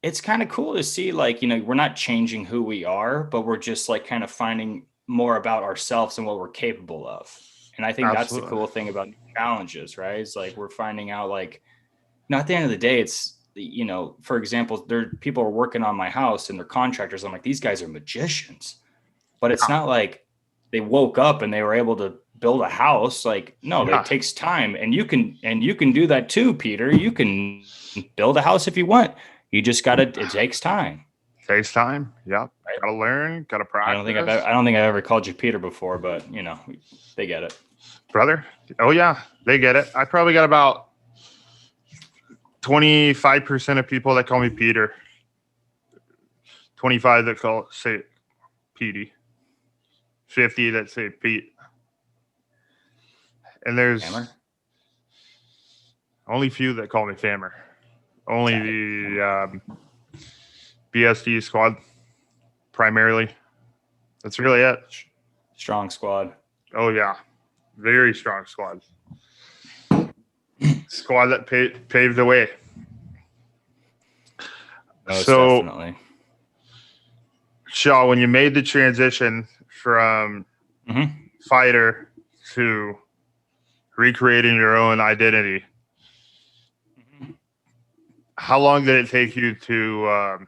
Speaker 2: it's kind of cool to see, like, we're not changing who we are, but we're just like kind of finding more about ourselves and what we're capable of. And I think that's the
Speaker 1: Absolutely.
Speaker 2: cool thing about challenges, right? It's like we're finding out, like, at the end of the day, it's, for example, people are working on my house and they're contractors. I'm like, these guys are magicians, but it's not like they woke up and they were able to build a house. Like, no,
Speaker 1: Yeah.
Speaker 2: it takes time, and you can do that too, Peter. You can build a house if you want. You just it takes time.
Speaker 1: Takes time. Yep.
Speaker 2: Right.
Speaker 1: Gotta learn, gotta practice.
Speaker 2: I don't think I've ever called you Peter before, but they get it.
Speaker 1: Brother. Oh yeah, they get it. I probably got about 25% of people that call me Peter. 25 that say Petey. 50 that say Pete. And there's
Speaker 2: Hammer?
Speaker 1: only few that call me Fammer. Only the BSD squad, primarily. That's really it.
Speaker 2: Strong squad.
Speaker 1: Oh yeah, very strong squad. Squad that paved the way.
Speaker 2: Most
Speaker 1: So,
Speaker 2: definitely.
Speaker 1: Shaw, when you made the transition from fighter to recreating your own identity, how long did it take you to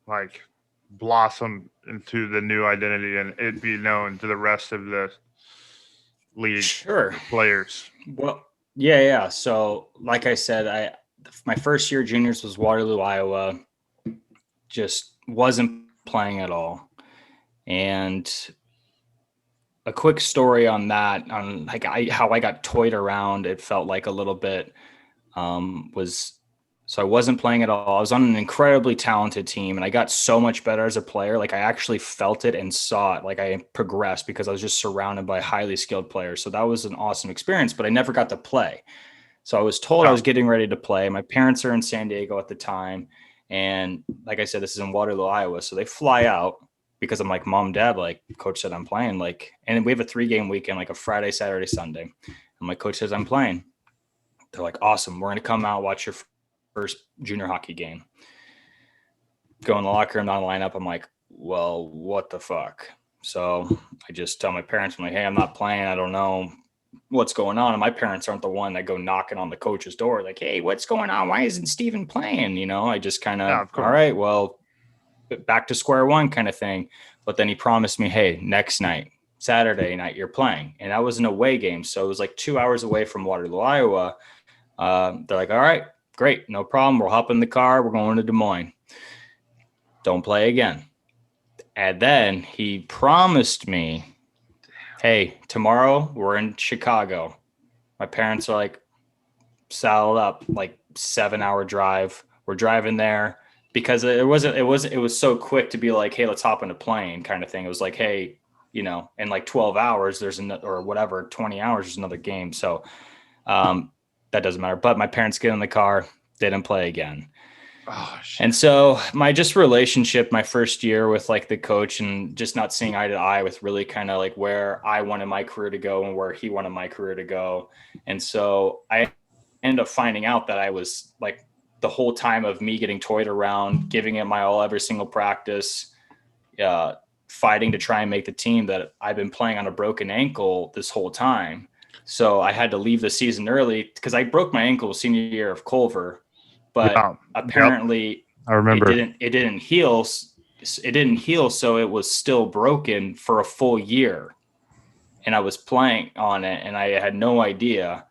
Speaker 1: like blossom into the new identity and it be known to the rest of the league players?
Speaker 2: Well, yeah. So, like I said, my first year juniors was Waterloo, Iowa. Just wasn't playing at all. And a quick story on that, on like how I got toyed around, it felt like a little bit so I wasn't playing at all. I was on an incredibly talented team and I got so much better as a player. Like I actually felt it and saw it. Like I progressed because I was just surrounded by highly skilled players. So that was an awesome experience, but I never got to play. So I was told I was getting ready to play. My parents are in San Diego at the time. And like I said, this is in Waterloo, Iowa. So they fly out because I'm like, Mom, Dad, like coach said, I'm playing. Like, and we have a 3-game weekend, like a Friday, Saturday, Sunday. And my coach says, I'm playing. They're like, awesome. We're going to come out, watch your first junior hockey game. Go in the locker room, not line up. I'm like, well, what the fuck? So I just tell my parents, I'm like, hey, I'm not playing. I don't know what's going on. And my parents aren't the one that go knocking on the coach's door. Like, hey, what's going on? Why isn't Steven playing? I just kind of, all right, well, back to square one kind of thing. But then he promised me, hey, next night, Saturday night, you're playing. And that was an away game. So it was like 2 hours away from Waterloo, Iowa. They're like, all right, great. No problem. We'll hop in the car. We're going to Des Moines. Don't play again. And then he promised me, hey, tomorrow we're in Chicago. My parents are like saddled up, like 7-hour drive. We're driving there because it was so quick to be like, hey, let's hop in a plane kind of thing. It was like, hey, in like 12 hours, there's or whatever, 20 hours, there's another game. So that doesn't matter. But my parents get in the car, didn't play again.
Speaker 1: Oh, shit.
Speaker 2: And so my relationship, my first year with like the coach and just not seeing eye to eye with really kind of like where I wanted my career to go and where he wanted my career to go. And so I ended up finding out that I was like the whole time of me getting toyed around, giving it my all every single practice, fighting to try and make the team, that I've been playing on a broken ankle this whole time. So I had to leave the season early because I broke my ankle senior year of Culver. But apparently
Speaker 1: I remember
Speaker 2: it didn't heal. It didn't heal. So it was still broken for a full year. And I was playing on it and I had no idea.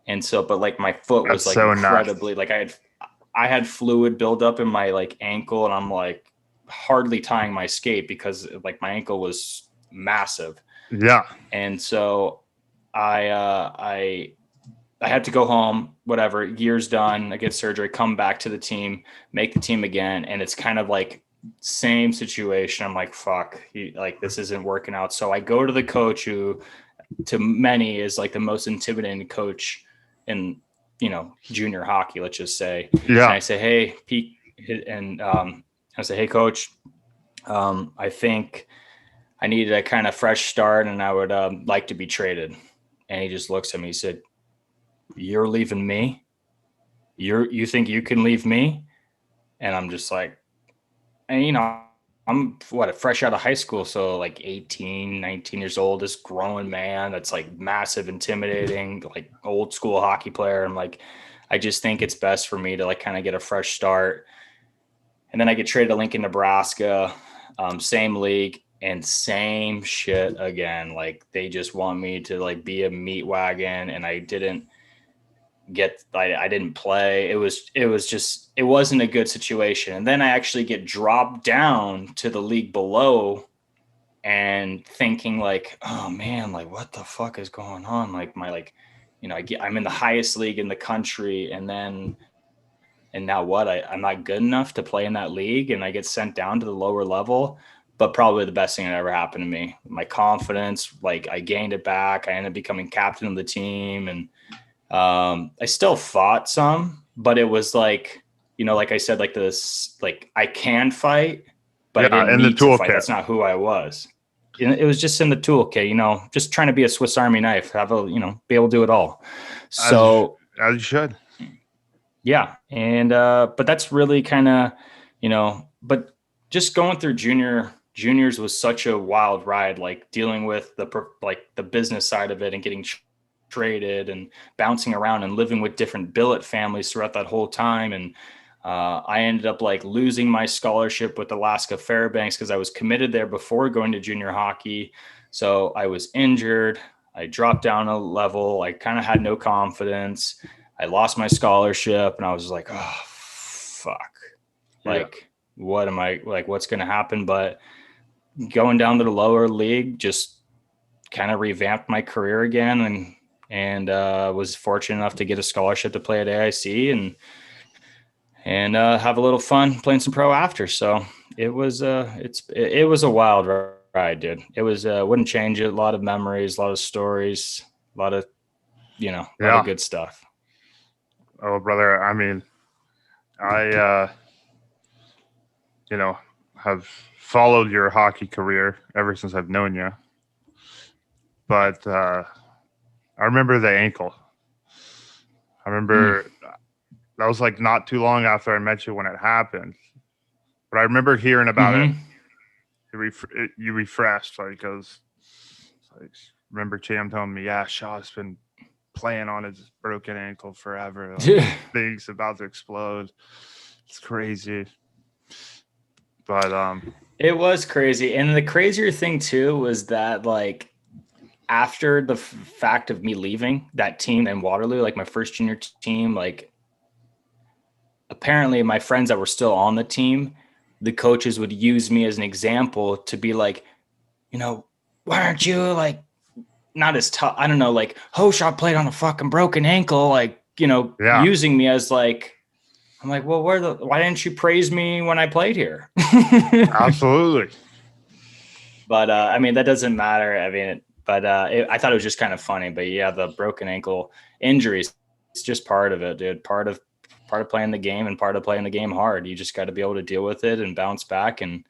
Speaker 2: And so, but like my foot was like so incredibly, like I had fluid build up in my like ankle and I'm like hardly tying my skate because like my ankle was massive.
Speaker 1: Yeah.
Speaker 2: And so I had to go home, whatever, year's done, I get surgery, come back to the team, make the team again. And it's kind of like same situation. I'm like, fuck, this isn't working out. So I go to the coach who to many is like the most intimidating coach in, junior hockey, let's just say.
Speaker 1: Yeah.
Speaker 2: And I say, hey, Pete, and I say, hey, coach, I think I needed a kind of fresh start and I would like to be traded. And he just looks at me, he said, you're leaving me? you think you can leave me? And I'm just like, and I'm fresh out of high school. So like 18, 19 years old, this grown man that's like massive, intimidating, like old school hockey player. I'm like, I just think it's best for me to like kind of get a fresh start. And then I get traded to Lincoln, Nebraska, same league and same shit again. Like they just want me to like be a meat wagon, and I didn't I didn't play. It wasn't a good situation. And then I actually get dropped down to the league below, and thinking like, oh man, like what the fuck is going on? Like I'm in the highest league in the country, and now what? I'm not good enough to play in that league, and I get sent down to the lower level. But probably the best thing that ever happened to me. My confidence, like I gained it back. I ended up becoming captain of the team, and I still fought some, but it was like, like I said, like this, like I can fight, but I didn't need to fight. That's not who I was. It was just in the toolkit, just trying to be a Swiss Army knife, be able to do it all. So
Speaker 1: as you should.
Speaker 2: Yeah. And, but that's really kind of, but just going through juniors was such a wild ride, like dealing with the business side of it and getting traded and bouncing around and living with different billet families throughout that whole time. And I ended up like losing my scholarship with Alaska Fairbanks because I was committed there before going to junior hockey. So I was injured. I dropped down a level. I kind of had no confidence. I lost my scholarship, and I was like, oh, fuck. Like, what am I like? What's going to happen? But going down to the lower league just kind of revamped my career again, and was fortunate enough to get a scholarship to play at AIC and have a little fun playing some pro after. So it was it was a wild ride, dude. It was wouldn't change it. A lot of memories, a lot of stories, a lot of a lot of good stuff.
Speaker 1: Oh, brother, I mean, I have followed your hockey career ever since I've known you. But I remember the ankle. I remember that was like not too long after I met you when it happened. But I remember hearing about it. You refreshed, like, remember Cham telling me, yeah, Shaw's been playing on his broken ankle forever. Like, things about to explode. It's crazy. But
Speaker 2: it was crazy. And the crazier thing too was that like after the fact of me leaving that team in Waterloo, like my first junior team, like apparently my friends that were still on the team, the coaches would use me as an example to be like, why aren't you like not as tough? I don't know, like Hoshaw played on a fucking broken ankle, like, using me as like, I'm like, well, why didn't you praise me when I played here?
Speaker 1: Absolutely.
Speaker 2: But I mean, that doesn't matter. I mean, I thought it was just kind of funny. But yeah, the broken ankle injuries, it's just part of it, dude. Part of playing the game and part of playing the game hard. You just got to be able to deal with it and bounce back. And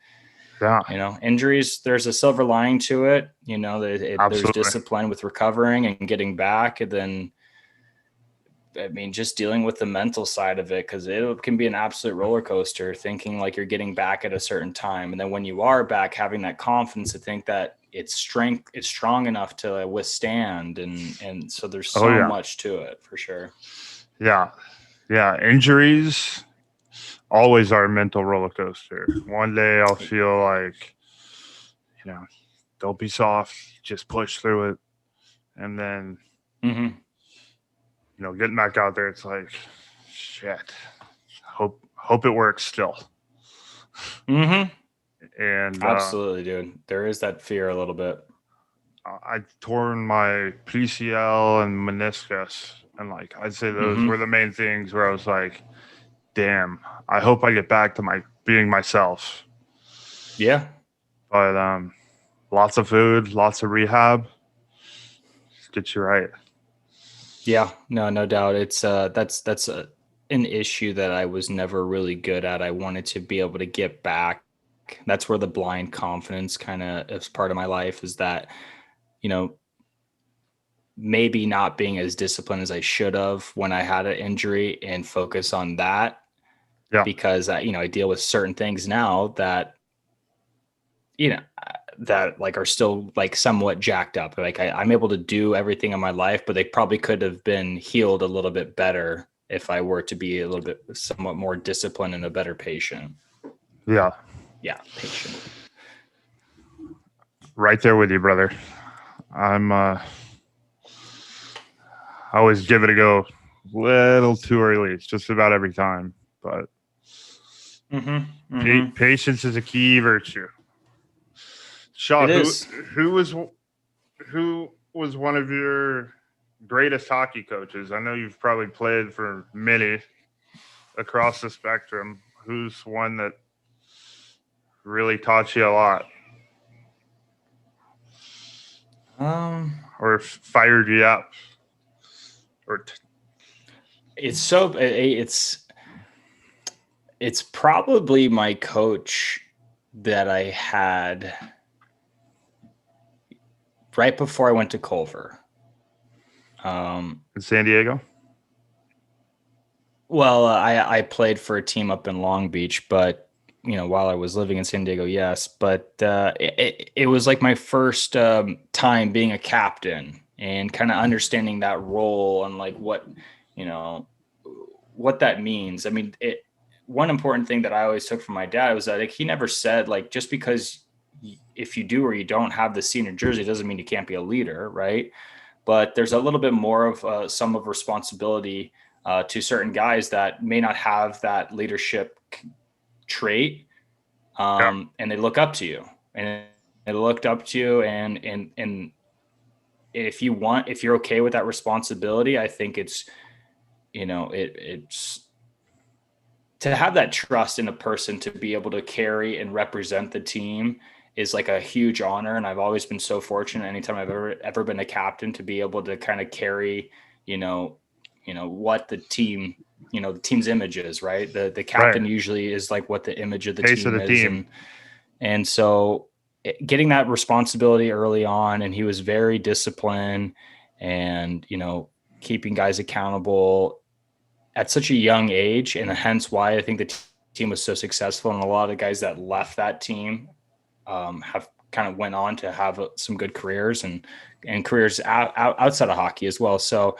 Speaker 2: injuries, there's a silver lining to it. There's discipline with recovering and getting back, and then. I mean, just dealing with the mental side of it, because it can be an absolute roller coaster, thinking like you're getting back at a certain time. And then when you are back, having that confidence to think that it's strong enough to withstand. And so there's so much to it for sure.
Speaker 1: Yeah. Yeah. Injuries always are a mental roller coaster. One day I'll feel like, don't be soft, just push through it. And then, getting back out there, it's like, shit. Hope it works still.
Speaker 2: And
Speaker 1: absolutely,
Speaker 2: dude, there is that fear a little bit.
Speaker 1: I torn my PCL and meniscus, and like I'd say those were the main things where I was like, damn, I hope I get back to being myself.
Speaker 2: Yeah.
Speaker 1: But lots of food, lots of rehab, just get you right.
Speaker 2: Yeah, no doubt. It's that's an issue that I was never really good at. I wanted to be able to get back. That's where the blind confidence kind of is part of my life, is that, maybe not being as disciplined as I should have when I had an injury and focus on that.
Speaker 1: Yeah.
Speaker 2: Because I deal with certain things now that, that like are still like somewhat jacked up. Like I'm able to do everything in my life, but they probably could have been healed a little bit better if I were to be a little bit somewhat more disciplined and a better patient.
Speaker 1: Yeah.
Speaker 2: Yeah. Patient.
Speaker 1: Right there with you, brother. I always give it a go a little too early. It's just about every time, but patience is a key virtue. Shaw, who was one of your greatest hockey coaches? I know you've probably played for many across the spectrum. Who's one that really taught you a lot? Or fired you up?
Speaker 2: It's probably my coach that I had right before I went to Culver.
Speaker 1: In San Diego?
Speaker 2: Well, I played for a team up in Long Beach, but while I was living in San Diego, yes. But it was like my first time being a captain and kind of understanding that role and like what that means. I mean, one important thing that I always took from my dad was that like he never said like just because if you do or you don't have the senior jersey doesn't mean you can't be a leader, right? But there's a little bit more of some of responsibility to certain guys that may not have that leadership trait, and they look up to you, and and if you're okay with that responsibility, I think it's it's to have that trust in a person to be able to carry and represent the team is like a huge honor. And I've always been so fortunate anytime I've ever been a captain to be able to kind of carry, what the team, the team's image is, right? The captain usually is like what the image of the team is. And so getting that responsibility early on, and he was very disciplined and, keeping guys accountable at such a young age. And hence why I think the team was so successful. And a lot of guys that left that team have kind of went on to have some good careers and careers outside of hockey as well. So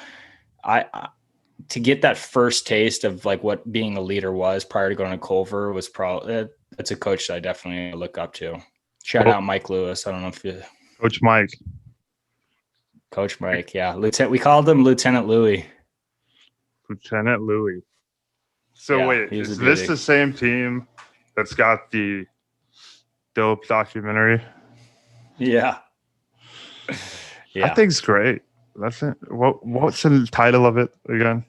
Speaker 2: to get that first taste of like what being a leader was prior to going to Culver was probably, that's a coach that I definitely look up to. Shout out Mike Lewis. I don't know if you
Speaker 1: Coach Mike.
Speaker 2: Yeah. We called him Lieutenant Louis.
Speaker 1: Lieutenant Louis. So
Speaker 2: yeah,
Speaker 1: wait, is this the same team that's got the dope documentary?
Speaker 2: Yeah.
Speaker 1: That thing's great. That's it. What's the title of it again?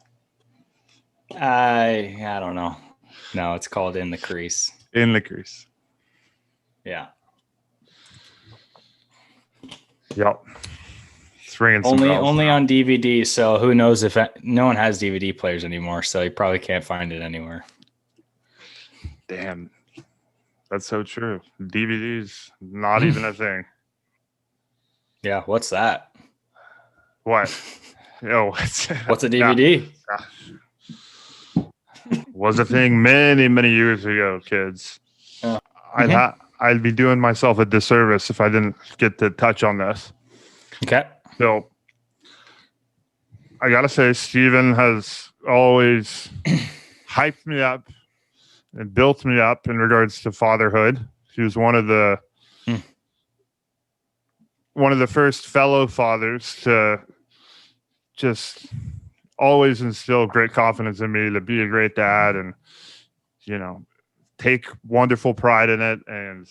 Speaker 2: I don't know. No, it's called In the Crease.
Speaker 1: In the Crease.
Speaker 2: Yeah.
Speaker 1: Yep. It's ringing
Speaker 2: only on DVD. So who knows if no one has DVD players anymore. So you probably can't find it anywhere.
Speaker 1: Damn. That's so true. DVDs, not even a thing.
Speaker 2: Yeah. What's that?
Speaker 1: What?
Speaker 2: What's a DVD?
Speaker 1: Was a thing many, many years ago, kids. I'd be doing myself a disservice if I didn't get to touch on this.
Speaker 2: Okay.
Speaker 1: So I gotta say, Steven has always hyped me up and built me up in regards to fatherhood. He was one of the first fellow fathers to just always instill great confidence in me to be a great dad and, take wonderful pride in it and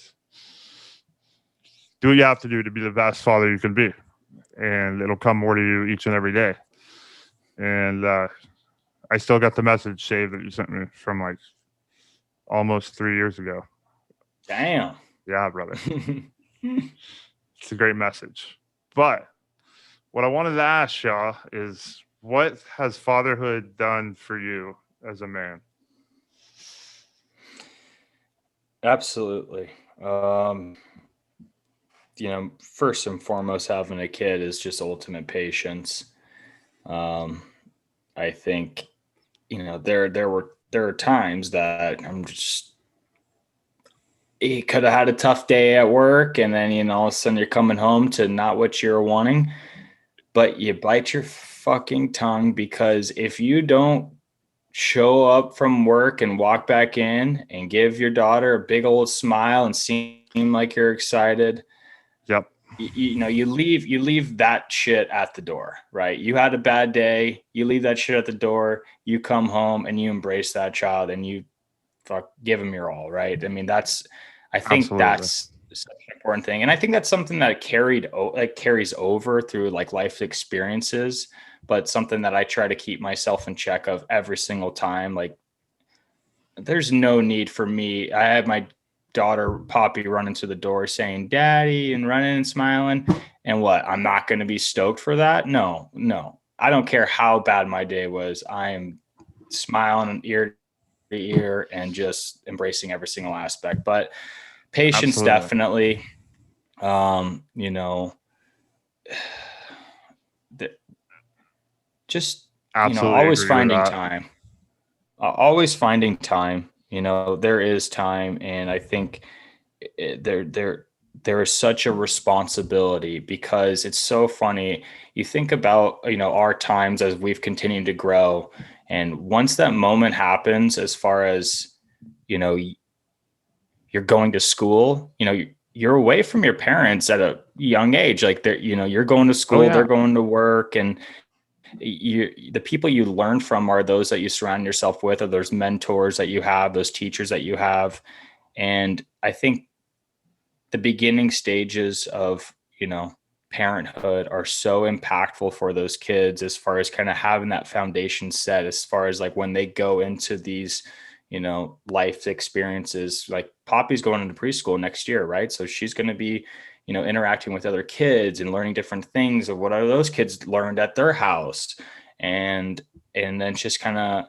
Speaker 1: do what you have to do to be the best father you can be. And it'll come more to you each and every day. And I still got the message saved that you sent me from like almost 3 years ago.
Speaker 2: Damn.
Speaker 1: Yeah, brother. It's a great message. But what I wanted to ask Shaw is, what has fatherhood done for you as a man?
Speaker 2: Absolutely. first and foremost, having a kid is just ultimate patience. I think, there are times that I'm just, you could have had a tough day at work, and then, all of a sudden you're coming home to not what you're wanting, but you bite your fucking tongue, because if you don't show up from work and walk back in and give your daughter a big old smile and seem like you're excited,
Speaker 1: Yep.
Speaker 2: you leave that shit at the door, right? You had a bad day, you leave that shit at the door, you come home and you embrace that child and you give them your all, right? I mean, I think
Speaker 1: Absolutely.
Speaker 2: that's such an important thing. And I think that's something that carries over through like life experiences, but something that I try to keep myself in check of every single time. Like, there's no need for me. I have my daughter Poppy running to the door saying "Daddy" and running and smiling, and what? I'm not going to be stoked for that? No. I don't care how bad my day was. I am smiling ear to ear and just embracing every single aspect. But patience,
Speaker 1: Absolutely.
Speaker 2: definitely. Just
Speaker 1: Absolutely
Speaker 2: always
Speaker 1: agree with
Speaker 2: finding
Speaker 1: that.
Speaker 2: time. Always finding time. There is time, and I think there is such a responsibility, because it's so funny. You think about our times as we've continued to grow, and once that moment happens, as far as you're going to school, you're away from your parents at a young age. Like, you're going to school,
Speaker 1: yeah.
Speaker 2: they're going to work, and the people you learn from are those that you surround yourself with, or those mentors that you have, those teachers that you have. And I think the beginning stages of, parenthood are so impactful for those kids, as far as kind of having that foundation set, as far as like when they go into these, life experiences. Like, Poppy's going into preschool next year, right? So she's going to be, interacting with other kids and learning different things of what are those kids learned at their house. And then just kind of,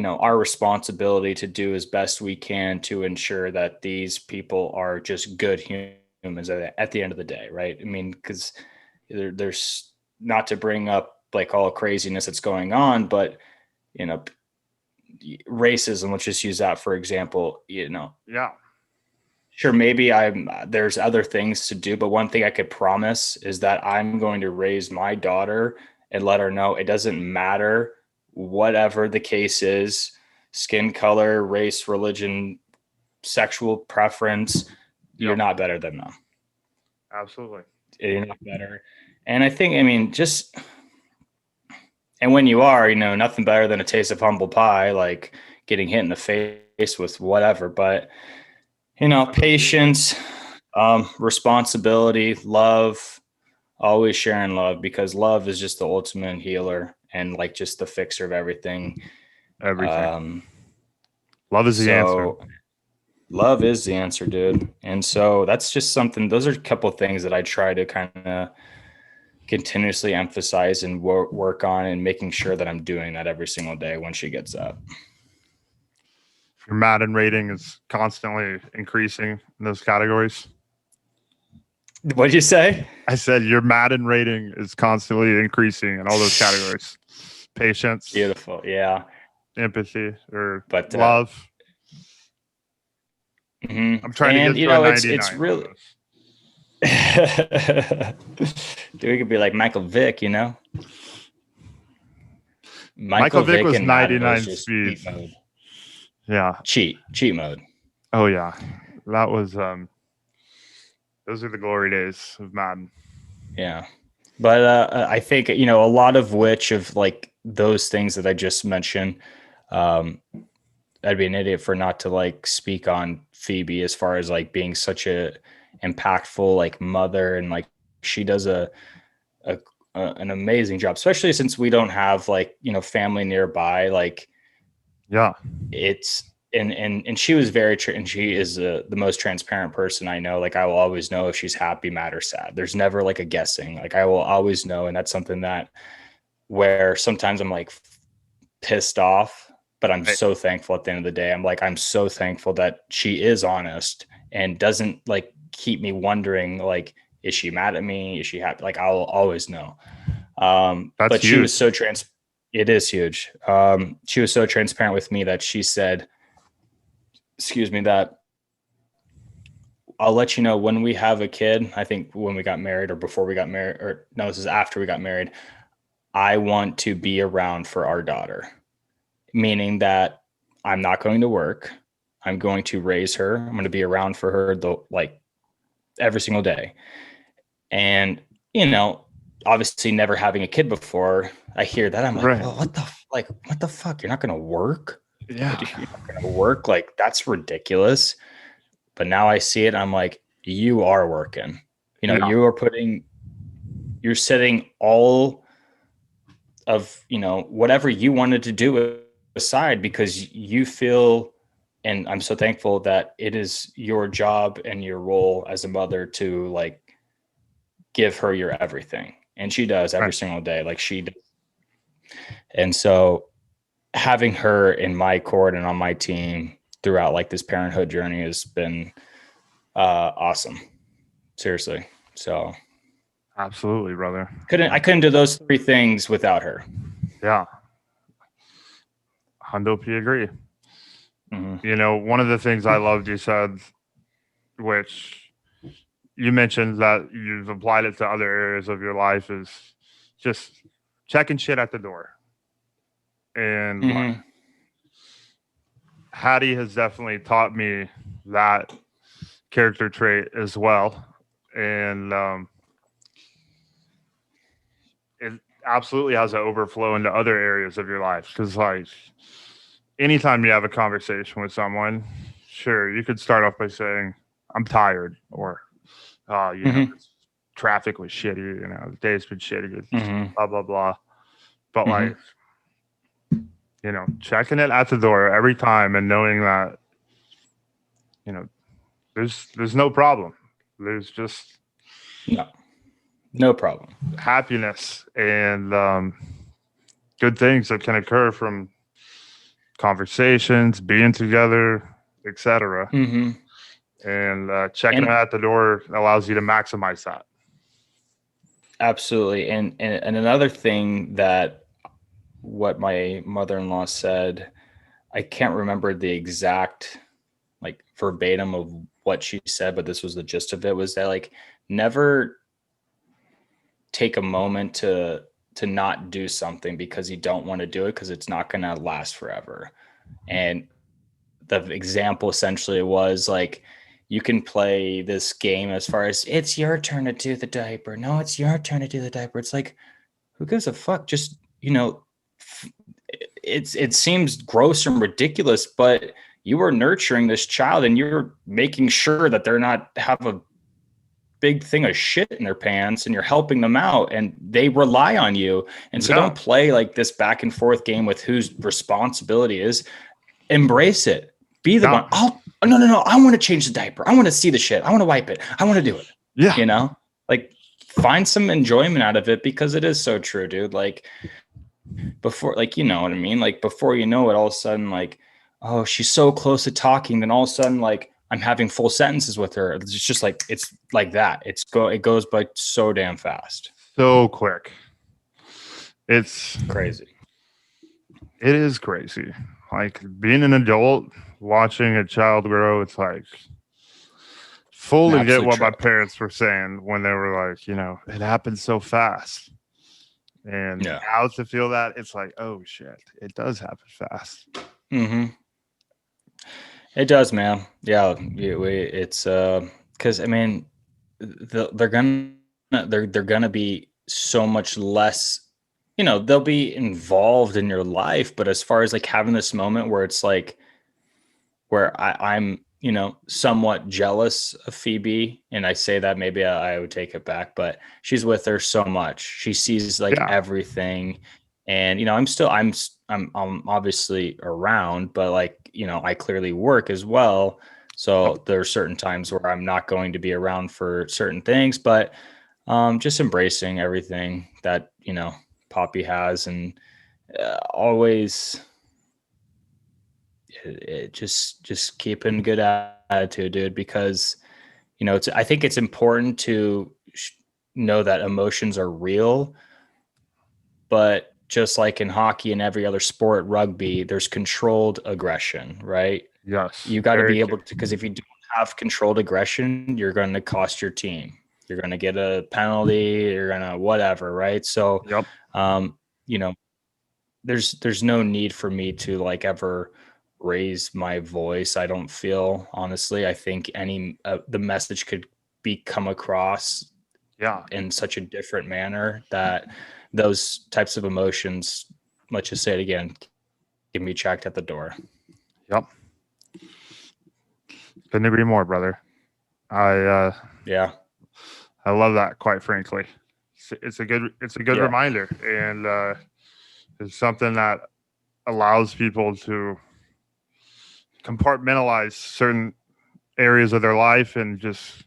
Speaker 2: our responsibility to do as best we can to ensure that these people are just good humans at the end of the day, right? I mean, because there's, not to bring up like all craziness that's going on, but racism, let's just use that for example.
Speaker 1: Yeah.
Speaker 2: Sure, maybe there's other things to do, but one thing I could promise is that I'm going to raise my daughter and let her know it doesn't matter whatever the case is, skin color, race, religion, sexual preference, you're not better than them.
Speaker 1: Absolutely.
Speaker 2: You're not better. And I think, and when you are, nothing better than a taste of humble pie, like getting hit in the face with whatever. But patience, responsibility, love, always sharing love, because love is just the ultimate healer and like just the fixer of everything.
Speaker 1: Everything. Love is the answer.
Speaker 2: Love is the answer, dude. And so that's just something, those are a couple of things that I try to kind of continuously emphasize and work on, and making sure that I'm doing that every single day when she gets up.
Speaker 1: Your Madden rating is constantly increasing in those categories.
Speaker 2: What'd you say?
Speaker 1: I said your Madden rating is constantly increasing in all those categories. Patience.
Speaker 2: Beautiful. Yeah.
Speaker 1: Empathy, or
Speaker 2: But
Speaker 1: love. I'm trying to get to a 99.
Speaker 2: It's really dude, we could be like Michael Vick,
Speaker 1: Michael Vick was 99
Speaker 2: was
Speaker 1: speed.
Speaker 2: cheat mode.
Speaker 1: Yeah.
Speaker 2: Cheat mode.
Speaker 1: Oh yeah. That was those are the glory days of Madden.
Speaker 2: Yeah. But I think, a lot of which of like those things that I just mentioned, I'd be an idiot for not to like speak on Phoebe, as far as like being such a impactful like mother, and like she does an amazing job, especially since we don't have like, family nearby. Like,
Speaker 1: yeah,
Speaker 2: it's, and she was very and she is the most transparent person I know. Like, I will always know if she's happy, mad, or sad. There's never like a guessing. Like, I will always know. And that's something that, where sometimes I'm like pissed off, but I'm so thankful at the end of the day. I'm so thankful that she is honest and doesn't like keep me wondering, like, is she mad at me? Is she happy? Like, I'll always know.
Speaker 1: That's
Speaker 2: But
Speaker 1: huge.
Speaker 2: she was so it is huge. She was so transparent with me that she said, that I'll let you know when we have a kid. I think when we got married or before we got married, or no, this is after we got married. I want to be around for our daughter, meaning that I'm not going to work. I'm going to raise her. I'm going to be around for her like every single day. And, obviously never having a kid before, I hear that. I'm like,
Speaker 1: Right.
Speaker 2: well, what the fuck? You're not going to work?
Speaker 1: Yeah.
Speaker 2: You're not going to work? Like, that's ridiculous. But now I see it. I'm like, you are working,
Speaker 1: Yeah.
Speaker 2: you're setting all of, whatever you wanted to do aside because you feel, and I'm so thankful that it is your job and your role as a mother to like give her your everything. And she does every single day. Like she does. And so having her in my court and on my team throughout like this parenthood journey has been awesome. Seriously. So
Speaker 1: Absolutely, brother.
Speaker 2: I couldn't do those three things without her.
Speaker 1: Yeah. Hundo P agree.
Speaker 2: Mm-hmm.
Speaker 1: One of the things I loved you said, which you mentioned that you've applied it to other areas of your life, is just checking shit at the door. And
Speaker 2: Mm-hmm.
Speaker 1: Hattie has definitely taught me that character trait as well. And it absolutely has an overflow into other areas of your life. Because, like, anytime you have a conversation with someone, sure, you could start off by saying, I'm tired, or, this traffic was shitty, the day's been shitty, blah, blah, blah. But, like, checking it at the door every time and knowing that, there's no problem. There's just
Speaker 2: no problem.
Speaker 1: Happiness and good things that can occur from conversations, being together, etc. And checking it at the door allows you to maximize that.
Speaker 2: Absolutely. And another thing that what my mother-in-law said, I can't remember the exact like verbatim of what she said, but this was the gist of it, was that like never take a moment to not do something because you don't want to do it because it's not going to last forever. And the example essentially was like, you can play this game as far as it's your turn to do the diaper. No, it's your turn to do the diaper. It's like, who gives a fuck? Just, it seems gross and ridiculous, but you are nurturing this child and you're making sure that they're not have a big thing of shit in their pants and you're helping them out and they rely on you. And so don't play like this back and forth game with whose responsibility is. Embrace it. Be the one. No. I want to change the diaper. I want to see the shit. I want to wipe it. I want to do it.
Speaker 1: Yeah.
Speaker 2: Like find some enjoyment out of it because it is so true, dude. Like before, like, you know what I mean? Like before you know it, all of a sudden, like, oh, she's so close to talking. Then all of a sudden, like, I'm having full sentences with her. It's just like, it's like that. It goes by so damn fast.
Speaker 1: So quick. It's
Speaker 2: crazy.
Speaker 1: It is crazy. Like being an adult, watching a child grow, it's like fully get what my parents were saying when they were like, it happens so fast. And now to feel that, it's like, oh shit, it does happen fast.
Speaker 2: It does, man. Yeah, it's because I mean, they're gonna be so much less. They'll be involved in your life, but as far as like having this moment where it's like, where I'm, somewhat jealous of Phoebe, and I say that maybe I would take it back, but she's with her so much. She sees like everything, and I'm obviously around, but like I clearly work as well. So there are certain times where I'm not going to be around for certain things, but just embracing everything that Poppy has, and always just keeping good attitude, dude, because I think it's important to know that emotions are real, but just like in hockey and every other sport, rugby, there's controlled aggression, right?
Speaker 1: Yes.
Speaker 2: You got to
Speaker 1: very
Speaker 2: be able
Speaker 1: key.
Speaker 2: to, because if you don't have controlled aggression, you're going to cost your team. You're going to get a penalty. You're going to whatever, right? So,
Speaker 1: Yep.
Speaker 2: you know, there's no need for me to like ever raise my voice. I don't feel, honestly. I think the message could come across
Speaker 1: Yeah.
Speaker 2: in such a different manner that those types of emotions, let's just say it again, can be checked at the door.
Speaker 1: Yep. Couldn't agree more, brother.
Speaker 2: Yeah.
Speaker 1: I love that, quite frankly. It's a good
Speaker 2: Yeah.
Speaker 1: reminder, and it's something that allows people to compartmentalize certain areas of their life and just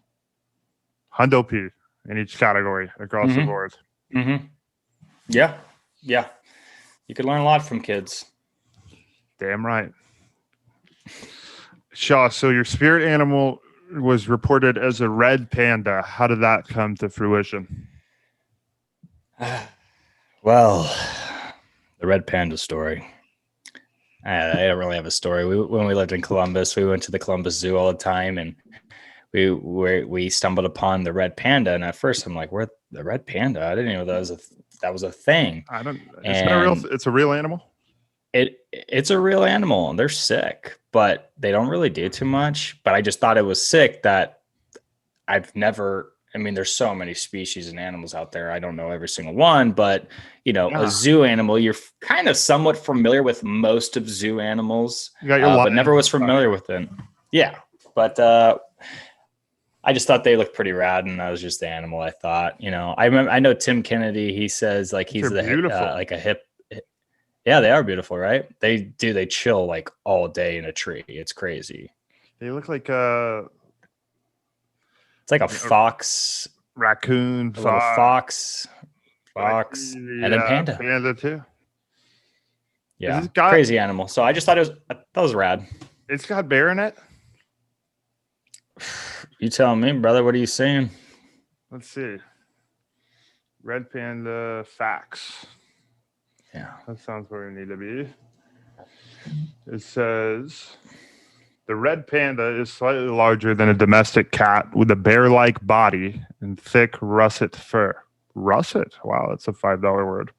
Speaker 1: hundo P in each category across the board.
Speaker 2: Mm-hmm. Yeah. Yeah. You could learn a lot from kids.
Speaker 1: Damn right. Shaw, so your spirit animal was reported as a red panda. How did that come to fruition?
Speaker 2: Well, the red panda story. I don't really have a story. When we lived in Columbus, we went to the Columbus Zoo all the time, and we stumbled upon the red panda. And at first, I'm like, "Where the red panda? I didn't even know that was a thing."
Speaker 1: I don't. It's a real animal.
Speaker 2: It's a real animal, and they're sick, but they don't really do too much. But I just thought it was sick that I've never. I mean, there's so many species and animals out there. I don't know every single one, but a zoo animal, you're kind of somewhat familiar with most of zoo animals,
Speaker 1: You got your
Speaker 2: but never was familiar with them. Yeah, but I just thought they looked pretty rad, and that was just the animal I thought. I know Tim Kennedy. He says like he's like a hip. Yeah, they are beautiful, right? They chill like all day in a tree. It's crazy.
Speaker 1: They look like
Speaker 2: it's like a fox,
Speaker 1: raccoon,
Speaker 2: little fox, and then panda.
Speaker 1: Panda too.
Speaker 2: Yeah, crazy animal. So I just thought that was rad.
Speaker 1: It's got bear in it.
Speaker 2: You tell me, brother. What are you saying?
Speaker 1: Let's see. Red panda facts.
Speaker 2: Yeah,
Speaker 1: that sounds where we need to be. It says the red panda is slightly larger than a domestic cat with a bear-like body and thick russet fur. Russet? Wow, that's a $5 word.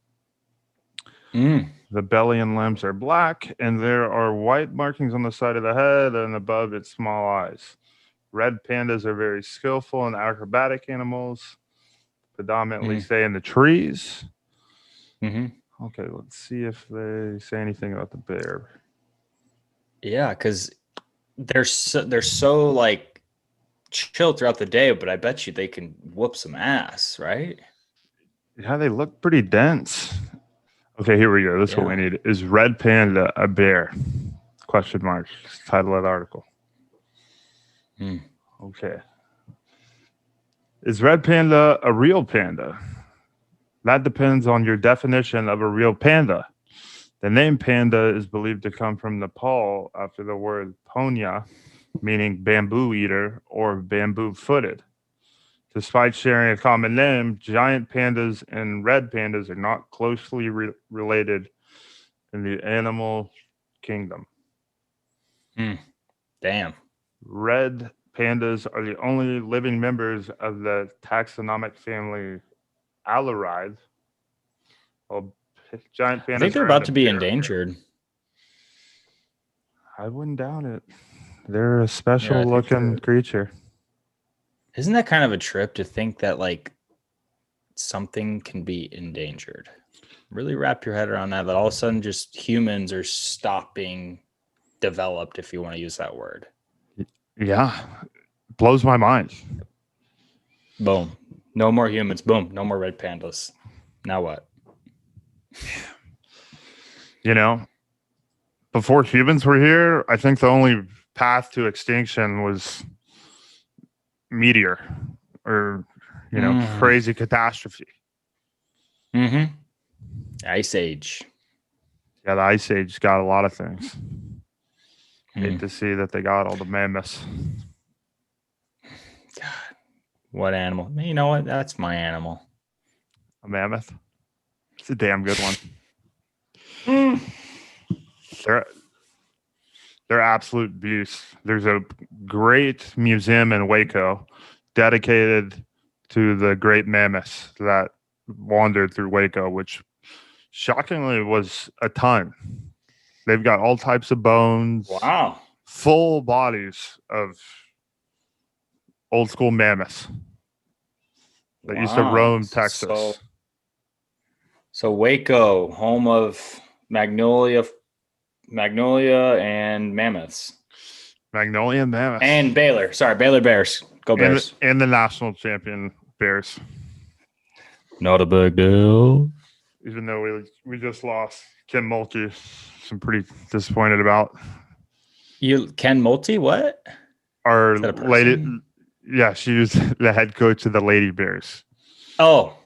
Speaker 1: The belly and limbs are black, and there are white markings on the side of the head and above its small eyes. Red pandas are very skillful and acrobatic animals, predominantly stay in the trees. Okay, let's see if they say anything about the bear.
Speaker 2: Yeah, because they're so like chill throughout the day, but I bet you they can whoop some ass, right?
Speaker 1: Yeah, they look pretty dense. Okay, here we go. This is what we need. Is red panda a bear? Question mark. Title of the article. Okay. Is red panda a real panda? That depends on your definition of a real panda. The name panda is believed to come from Nepal after the word ponya, meaning bamboo eater or bamboo footed. Despite sharing a common name, giant pandas and red pandas are not closely related in the animal kingdom.
Speaker 2: Damn.
Speaker 1: Red pandas are the only living members of the taxonomic family Alarides. Well, giant pandas.
Speaker 2: I think they're about to be endangered.
Speaker 1: I wouldn't doubt it. They're a special looking creature.
Speaker 2: Isn't that kind of a trip to think that like something can be endangered? Really wrap your head around that all of a sudden just humans are stopping developed, if you want to use that word.
Speaker 1: Yeah. Blows my mind.
Speaker 2: Boom. No more humans. Boom. No more red pandas. Now what?
Speaker 1: Before humans were here, I think the only path to extinction was meteor or, crazy catastrophe.
Speaker 2: Ice Age.
Speaker 1: Yeah, the Ice Age got a lot of things. Hate to see that they got all the mammoths.
Speaker 2: God, What animal? You know what? That's my animal.
Speaker 1: A mammoth. It's a damn good one.
Speaker 2: Mm.
Speaker 1: They're absolute beasts. There's a great museum in Waco dedicated to the great mammoths that wandered through Waco, which shockingly was a ton. They've got all types of bones.
Speaker 2: Wow.
Speaker 1: Full bodies of old school mammoths that used to roam Texas.
Speaker 2: So Waco, home of Magnolia and Mammoths.
Speaker 1: Magnolia and Mammoths.
Speaker 2: And Baylor. Sorry, Baylor Bears. Go Bears.
Speaker 1: And the national champion Bears.
Speaker 2: Not a big deal.
Speaker 1: Even though we just lost Kim Mulkey. I'm pretty disappointed about.
Speaker 2: Ken Mulkey, what?
Speaker 1: Our lady, yeah, she was the head coach of the Lady Bears.
Speaker 2: Oh,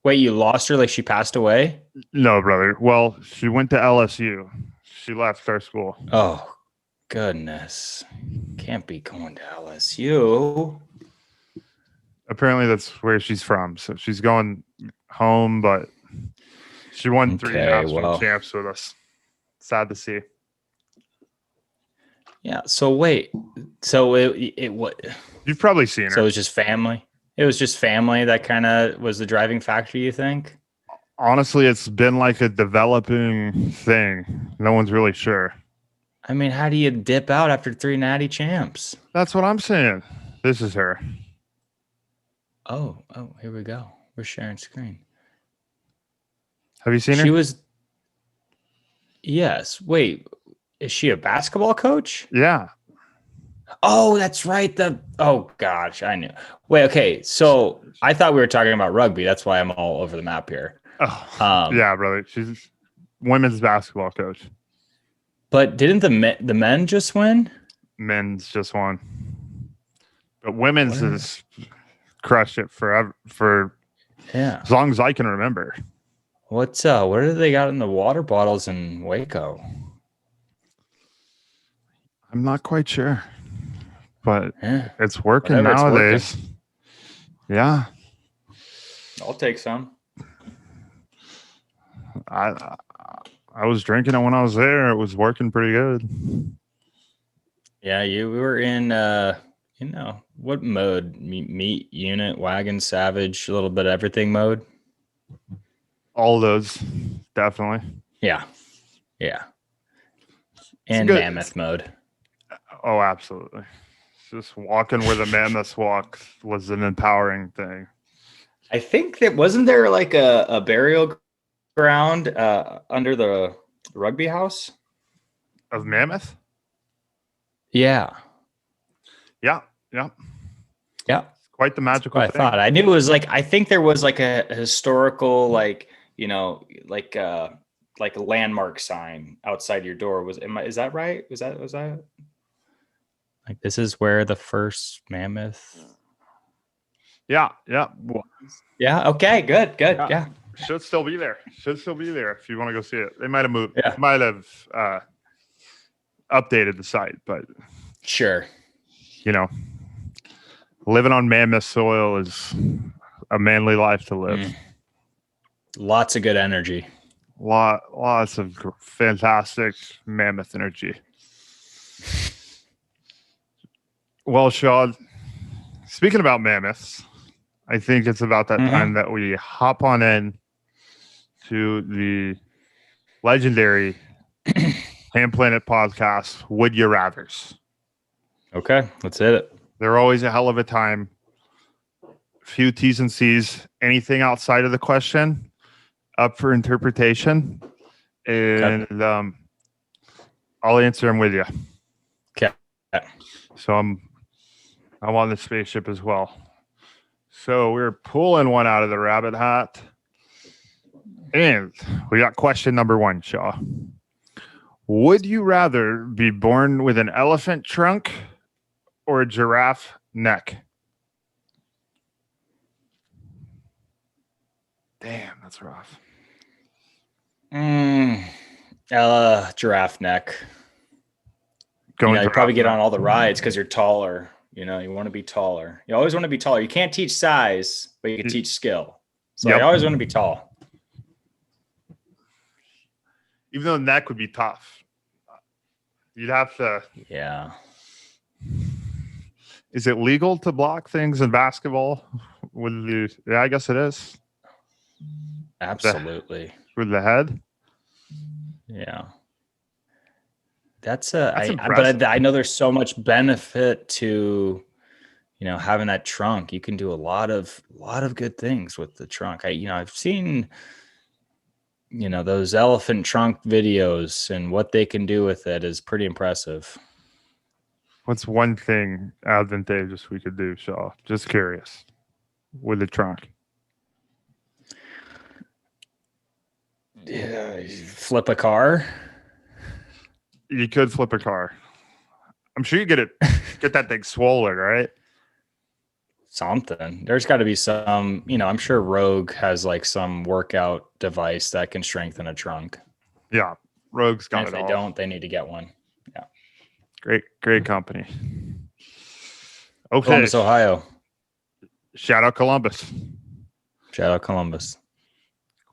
Speaker 2: wait, you lost her? Like she passed away?
Speaker 1: No, brother. Well, she went to LSU. She left our school.
Speaker 2: Oh, goodness. Can't be going to LSU.
Speaker 1: Apparently that's where she's from. So she's going home, but she won 3 national champs with us. Sad to see.
Speaker 2: Yeah. So wait. So it what?
Speaker 1: You've probably seen her.
Speaker 2: So it was just family. It was just family that kind of was the driving factor, you think?
Speaker 1: Honestly, it's been like a developing thing. No one's really sure.
Speaker 2: I mean, how do you dip out after 3 natty champs?
Speaker 1: That's what I'm saying. This is her.
Speaker 2: Oh, here we go. We're sharing screen.
Speaker 1: Have you seen her?
Speaker 2: She was. Yes. Wait, is she a basketball coach?
Speaker 1: Yeah.
Speaker 2: Oh, that's right. Oh gosh, I knew. Wait, okay. So I thought we were talking about rugby. That's why I'm all over the map here.
Speaker 1: Oh, yeah, brother. She's women's basketball coach.
Speaker 2: But didn't the men just win?
Speaker 1: Men's just won. But women's has crushed it forever for as long as I can remember.
Speaker 2: What do they got in the water bottles in Waco?
Speaker 1: I'm not quite sure. But it's working nowadays. Yeah.
Speaker 2: I'll take some.
Speaker 1: I was drinking it when I was there. It was working pretty good.
Speaker 2: Yeah, we were in what mode? Meat, unit, wagon, savage, a little bit of everything mode.
Speaker 1: All those, definitely.
Speaker 2: Yeah. And mammoth mode.
Speaker 1: Oh, absolutely. Just walking where the mammoths walk was an empowering thing.
Speaker 2: I think that wasn't there like a burial ground under the rugby house
Speaker 1: of mammoth?
Speaker 2: Yeah.
Speaker 1: Quite the magical thing.
Speaker 2: I thought. I knew it was like, I think there was like a historical, like, like a landmark sign outside your door. Is that right? Was that like, this is where the first mammoth?
Speaker 1: Yeah.
Speaker 2: Okay. Good. Yeah.
Speaker 1: Should still be there if you want to go see it. They might have moved. Yeah. Might have updated the site, but
Speaker 2: sure.
Speaker 1: Living on mammoth soil is a manly life to live.
Speaker 2: Lots of good energy.
Speaker 1: Lots of fantastic mammoth energy. Well, Shaw, speaking about mammoths, I think it's about that time that we hop on in to the legendary Hamm Planet Podcast, Would You Rathers.
Speaker 2: Okay, let's hit it.
Speaker 1: They're always a hell of a time. Few T's and C's. Anything outside of the question, up for interpretation. And I'll answer them with you.
Speaker 2: Okay.
Speaker 1: So I'm on the spaceship as well. So we're pulling one out of the rabbit hat. And we got question number 1, Shaw. Would you rather be born with an elephant trunk or a giraffe neck? Damn, that's rough.
Speaker 2: Giraffe neck.
Speaker 1: You
Speaker 2: probably get on all the rides because you're taller. You know, you want to be taller. You always want to be taller. You can't teach size, but you can teach skill. So
Speaker 1: Yep.
Speaker 2: I always want to be tall.
Speaker 1: Even though neck would be tough. You'd have to.
Speaker 2: Yeah.
Speaker 1: Is it legal to block things in basketball? Yeah, I guess it is.
Speaker 2: Absolutely.
Speaker 1: With the head?
Speaker 2: Yeah. That's
Speaker 1: impressive.
Speaker 2: but I know there's so much benefit to, you know, having that trunk. You can do a lot of good things with the trunk. I've seen, you know, those elephant trunk videos, and what they can do with it is pretty impressive.
Speaker 1: What's one thing advantageous we could do, Shaw? Just curious. With the trunk.
Speaker 2: Yeah, flip a car.
Speaker 1: You could flip a car. I'm sure you get that thing swollen, right?
Speaker 2: Something. There's got to be some, you know, I'm sure Rogue has like some workout device that can strengthen a trunk.
Speaker 1: Yeah. Rogue's got
Speaker 2: And if
Speaker 1: it
Speaker 2: they
Speaker 1: all.
Speaker 2: don't, they need to get one. Yeah.
Speaker 1: Great company. Okay.
Speaker 2: Columbus, Ohio.
Speaker 1: Shout out Columbus.
Speaker 2: Shout out Columbus.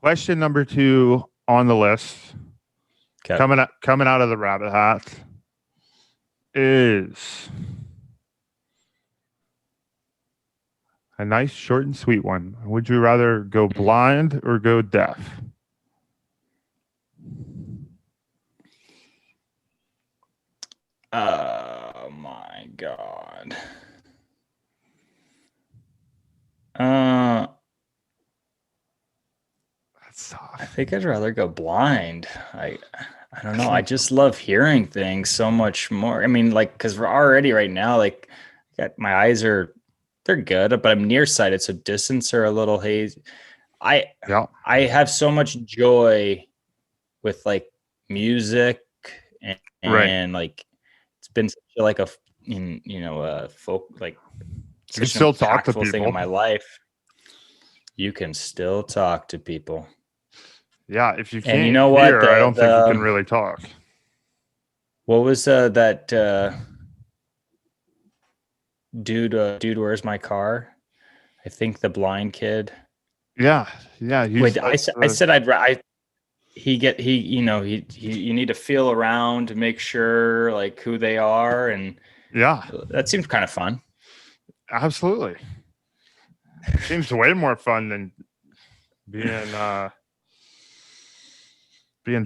Speaker 1: Question number 2 on the list.
Speaker 2: Okay.
Speaker 1: Coming out of the rabbit hat is a nice short and sweet one. Would you rather go blind or go deaf?
Speaker 2: Oh my God.
Speaker 1: That's tough.
Speaker 2: I think I'd rather go blind. I don't know. I just love hearing things so much more. I mean, like, because we're already right now, like, my eyes they're good, but I'm nearsighted, so distance are a little hazy. I have so much joy with like music and like it's been such like a folk, like
Speaker 1: you can still talk to
Speaker 2: thing
Speaker 1: people
Speaker 2: in my life. You can still talk to people.
Speaker 1: Yeah, if you can't
Speaker 2: and you know what,
Speaker 1: hear, I don't think you can really talk.
Speaker 2: What was that dude, where's my car? I think the blind kid.
Speaker 1: Yeah.
Speaker 2: Wait, I said you need to feel around to make sure like who they are, and
Speaker 1: yeah,
Speaker 2: that seems kind of fun.
Speaker 1: Absolutely. Seems way more fun than being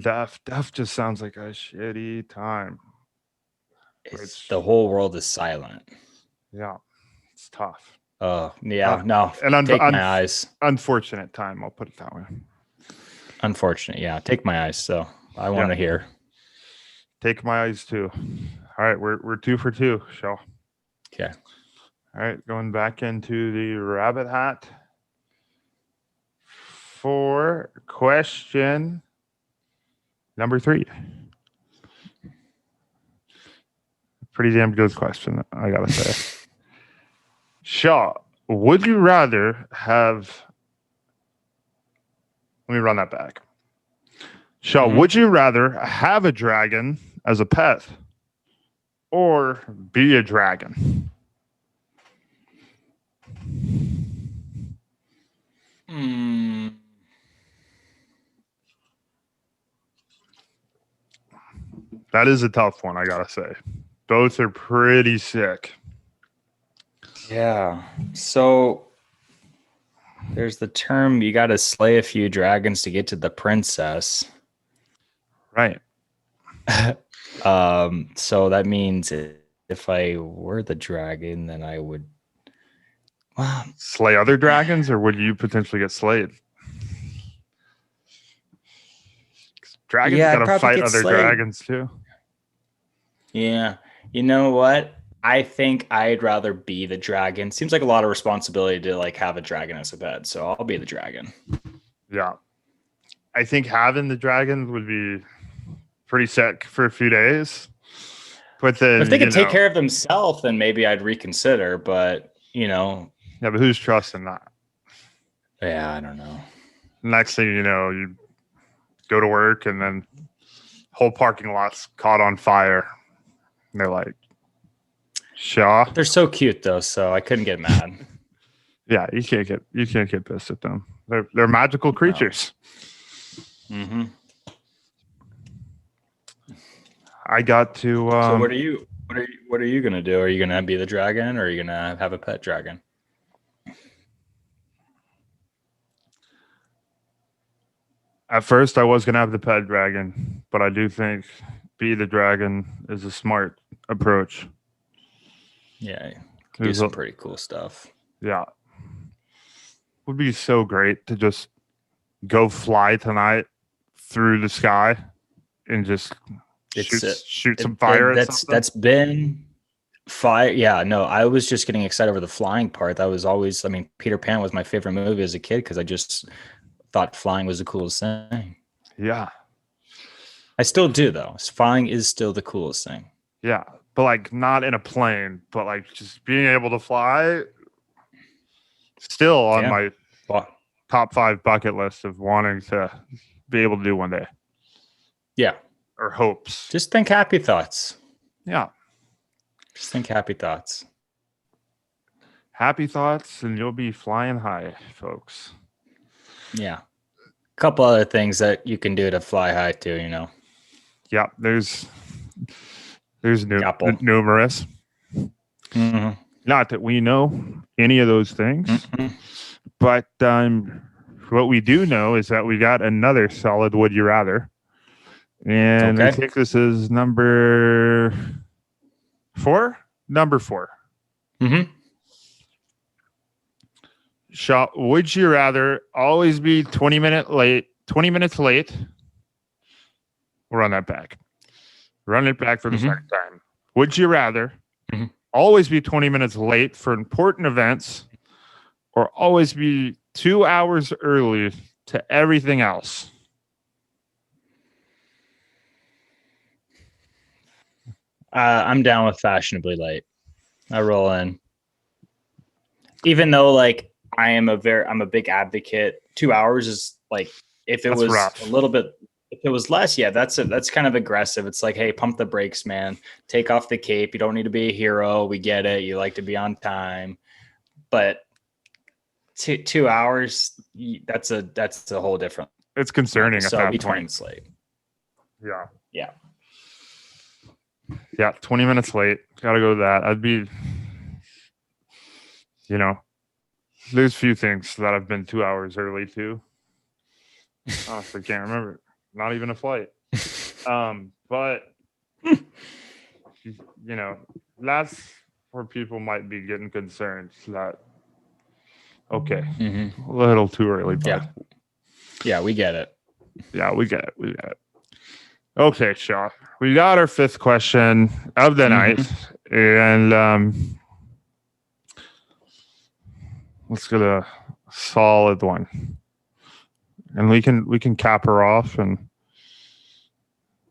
Speaker 1: deaf. Deaf just sounds like a shitty time.
Speaker 2: The whole world is silent.
Speaker 1: Yeah, it's tough.
Speaker 2: Oh, yeah, no.
Speaker 1: And
Speaker 2: take my eyes.
Speaker 1: Unfortunate time, I'll put it that way.
Speaker 2: Unfortunate, yeah. Take my eyes, so I want to hear.
Speaker 1: Take my eyes too. All right, we're 2 for 2, Shaw.
Speaker 2: Okay.
Speaker 1: All right, going back into the rabbit hat for question number 3. Pretty damn good question, I gotta say. Shaw, would you rather have... Let me run that back. Shaw, would you rather have a dragon as a pet or be a dragon? That is a tough one, I gotta say. Both are pretty sick.
Speaker 2: Yeah. So there's the term, you got to slay a few dragons to get to the princess.
Speaker 1: Right.
Speaker 2: So that means if I were the dragon, then I would
Speaker 1: slay other dragons, or would you potentially get slayed? Dragons gotta fight other dragons too.
Speaker 2: Yeah. You know what? I think I'd rather be the dragon. Seems like a lot of responsibility to like have a dragon as a pet, so I'll be the dragon.
Speaker 1: Yeah. I think having the dragon would be pretty sick for a few days. But then
Speaker 2: if they can take care of themselves, then maybe I'd reconsider. But
Speaker 1: Yeah, but who's trusting that?
Speaker 2: Yeah, I don't know.
Speaker 1: Next thing you know, you go to work and then whole parking lot's caught on fire. And they're like, Shaw.
Speaker 2: They're so cute though, so I couldn't get mad.
Speaker 1: Yeah, you can't get pissed at them. They're magical creatures.
Speaker 2: Mm-hmm.
Speaker 1: I got to.
Speaker 2: So what are you gonna do? Are you gonna be the dragon, or are you gonna have a pet dragon?
Speaker 1: At first, I was gonna have the pet dragon, but I do think be the dragon is a smart approach.
Speaker 2: Yeah, do
Speaker 1: There's
Speaker 2: some pretty cool stuff.
Speaker 1: Yeah, would be so great to just go fly tonight through the sky and just shoot some fire.
Speaker 2: That's been fire. Yeah, no, I was just getting excited over the flying part. That was always, I mean, Peter Pan was my favorite movie as a kid because I just thought flying was the coolest thing.
Speaker 1: Yeah,
Speaker 2: I still do though. Flying is still the coolest thing.
Speaker 1: yeah, but like not in a plane, but like just being able to fly. Still on my top 5 bucket list of wanting to be able to do one day.
Speaker 2: Yeah.
Speaker 1: Or hopes.
Speaker 2: Just think happy thoughts.
Speaker 1: Yeah.
Speaker 2: Just think happy thoughts.
Speaker 1: Happy thoughts, and you'll be flying high, folks.
Speaker 2: Yeah. A couple other things that you can do to fly high too, you know.
Speaker 1: Yeah, there's numerous.
Speaker 2: Mm-hmm.
Speaker 1: Not that we know any of those things, but what we do know is that we got another solid Would You Rather. And I think this is number 4? Number 4.
Speaker 2: Mm-hmm.
Speaker 1: Would you rather always be 20 minutes late? We'll run that back. Run it back for the second time. Would you rather always be 20 minutes late for important events, or always be 2 hours early to everything else?
Speaker 2: I'm down with fashionably late. I roll in. Even though like I'm a big advocate. 2 hours is like, if it was rough. A little bit, if it was less, yeah, that's kind of aggressive. It's like, hey, pump the brakes, man. Take off the cape. You don't need to be a hero. We get it. You like to be on time, but 2 hours, that's a whole different.
Speaker 1: It's concerning.
Speaker 2: So
Speaker 1: at that
Speaker 2: be 20
Speaker 1: point.
Speaker 2: minutes late.
Speaker 1: Yeah.
Speaker 2: Yeah.
Speaker 1: Yeah. 20 minutes late. Got to go to that. I'd be, there's few things that I've been 2 hours early to. Honestly, can't remember. Not even a flight. But that's where people might be getting concerned that a little too early. But
Speaker 2: yeah, we get it.
Speaker 1: Yeah, we get it. Okay, Shaw. We got our 5th question of the night, and let's get a solid one. And we can cap her off and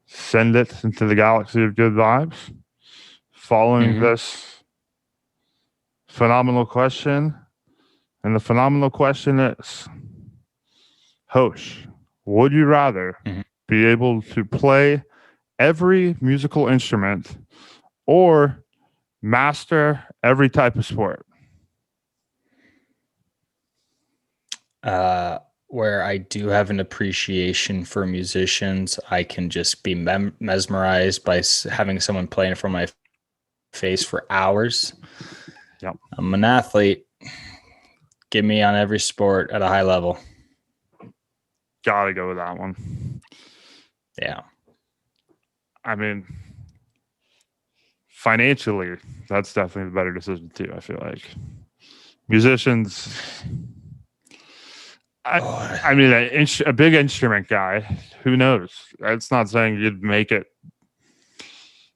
Speaker 1: send it into the galaxy of good vibes. Following this phenomenal question. And the phenomenal question is, Hosh, would you rather be able to play every musical instrument or master every type of sport?
Speaker 2: Where I do have an appreciation for musicians, I can just be mesmerized by having someone play in front of my face for hours.
Speaker 1: Yep.
Speaker 2: I'm an athlete. Get me on every sport at a high level.
Speaker 1: Gotta go with that one.
Speaker 2: Yeah.
Speaker 1: I mean, financially, that's definitely the better decision too, I feel like. Musicians... I mean, a big instrument guy, who knows? That's not saying you'd make it.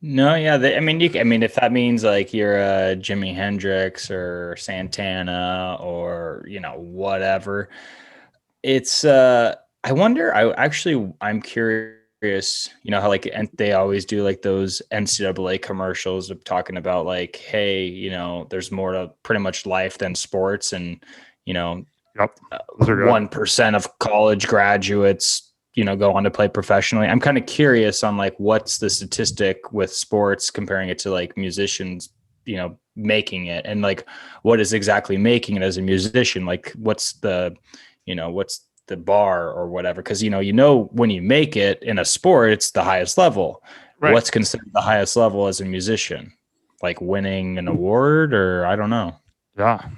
Speaker 2: No, yeah. If that means like you're a Jimi Hendrix or Santana or, whatever. It's, I wonder, I'm curious, how like, and they always do like those NCAA commercials of talking about like, hey, there's more to pretty much life than sports. And, 1% of college graduates, go on to play professionally. I'm kind of curious on like, what's the statistic with sports comparing it to like musicians making it, and like what is exactly making it as a musician? Like what's the bar or whatever? Because when you make it in a sport, it's the highest level.
Speaker 1: Right.
Speaker 2: What's considered the highest level as a musician? Like winning an award, or I don't know.
Speaker 1: Yeah.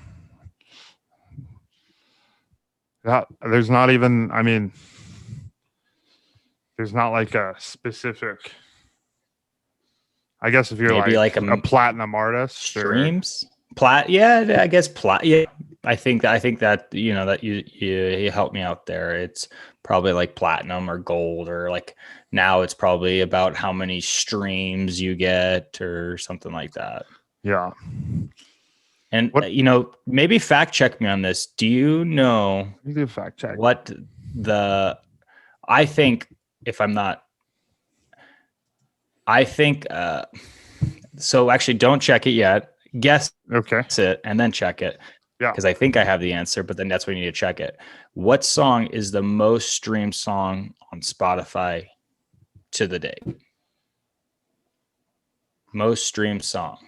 Speaker 1: Yeah. There's not even, there's not like a specific, I guess if you're
Speaker 2: Maybe like
Speaker 1: a platinum artist
Speaker 2: streams yeah, I guess yeah. I think that that you helped me out there. It's probably like platinum or gold, or like now it's probably about how many streams you get or something like that.
Speaker 1: Yeah.
Speaker 2: And maybe fact check me on this. Do you know?
Speaker 1: You do fact check.
Speaker 2: What I think, if I'm not, I think. So actually, don't check it yet. Guess it and then check it.
Speaker 1: Yeah.
Speaker 2: Because I think I have the answer, but then that's when you need to check it. What song is the most streamed song on Spotify to the date? Most streamed song.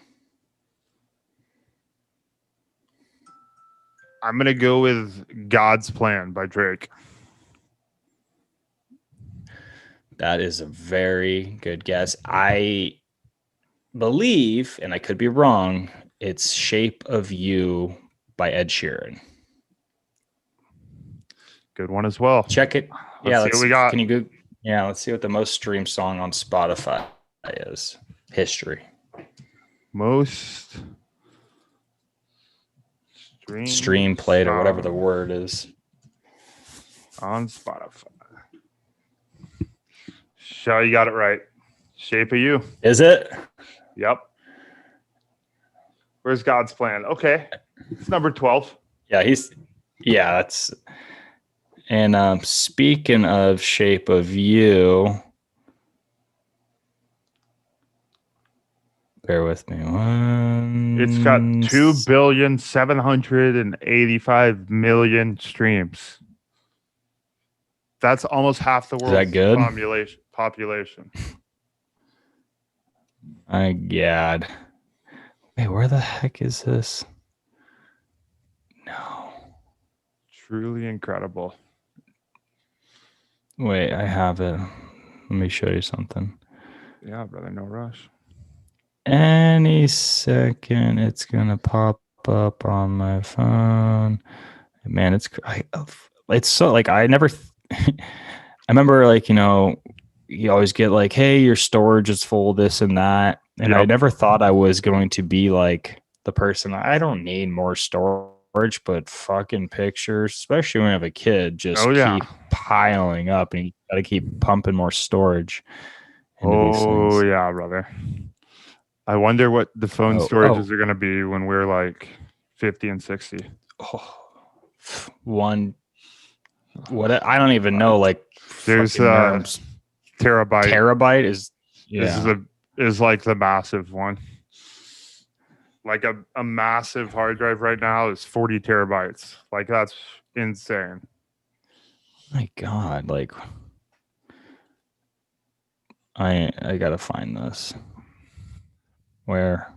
Speaker 1: I'm going to go with God's Plan by Drake.
Speaker 2: That is a very good guess. I believe, and I could be wrong, it's Shape of You by Ed Sheeran.
Speaker 1: Good one as well.
Speaker 2: Check it.
Speaker 1: Let's see what we got.
Speaker 2: Can you go? Yeah, let's see what the most streamed song on Spotify is. History.
Speaker 1: Most
Speaker 2: stream played, or whatever the word is.
Speaker 1: On Spotify. Shaw, you got it right. Shape of You.
Speaker 2: Is it?
Speaker 1: Yep. Where's God's Plan? Okay. It's number 12.
Speaker 2: Yeah, that's. And speaking of Shape of You, bear with me.
Speaker 1: It's got 2,785,000,000 streams. That's almost half the world's population.
Speaker 2: My God. Wait, where the heck is this? No.
Speaker 1: Truly incredible.
Speaker 2: Wait, I have it. Let me show you something.
Speaker 1: Yeah, brother, no rush.
Speaker 2: Any second, it's gonna pop up on my phone. Man, it's so like I never. I remember you always get like, hey, your storage is full, this and that, and I never thought I was going to be like the person. I don't need more storage, but fucking pictures, especially when you have a kid, just keep piling up, and you got to keep pumping more storage.
Speaker 1: Oh yeah, brother. I wonder what the phone storages are going to be when we're like 50 and 60.
Speaker 2: What I don't even know. Like
Speaker 1: there's terabyte.
Speaker 2: Terabyte is
Speaker 1: is like the massive one. Like a massive hard drive right now is 40 terabytes. Like that's insane.
Speaker 2: My God, like I gotta find this. Where?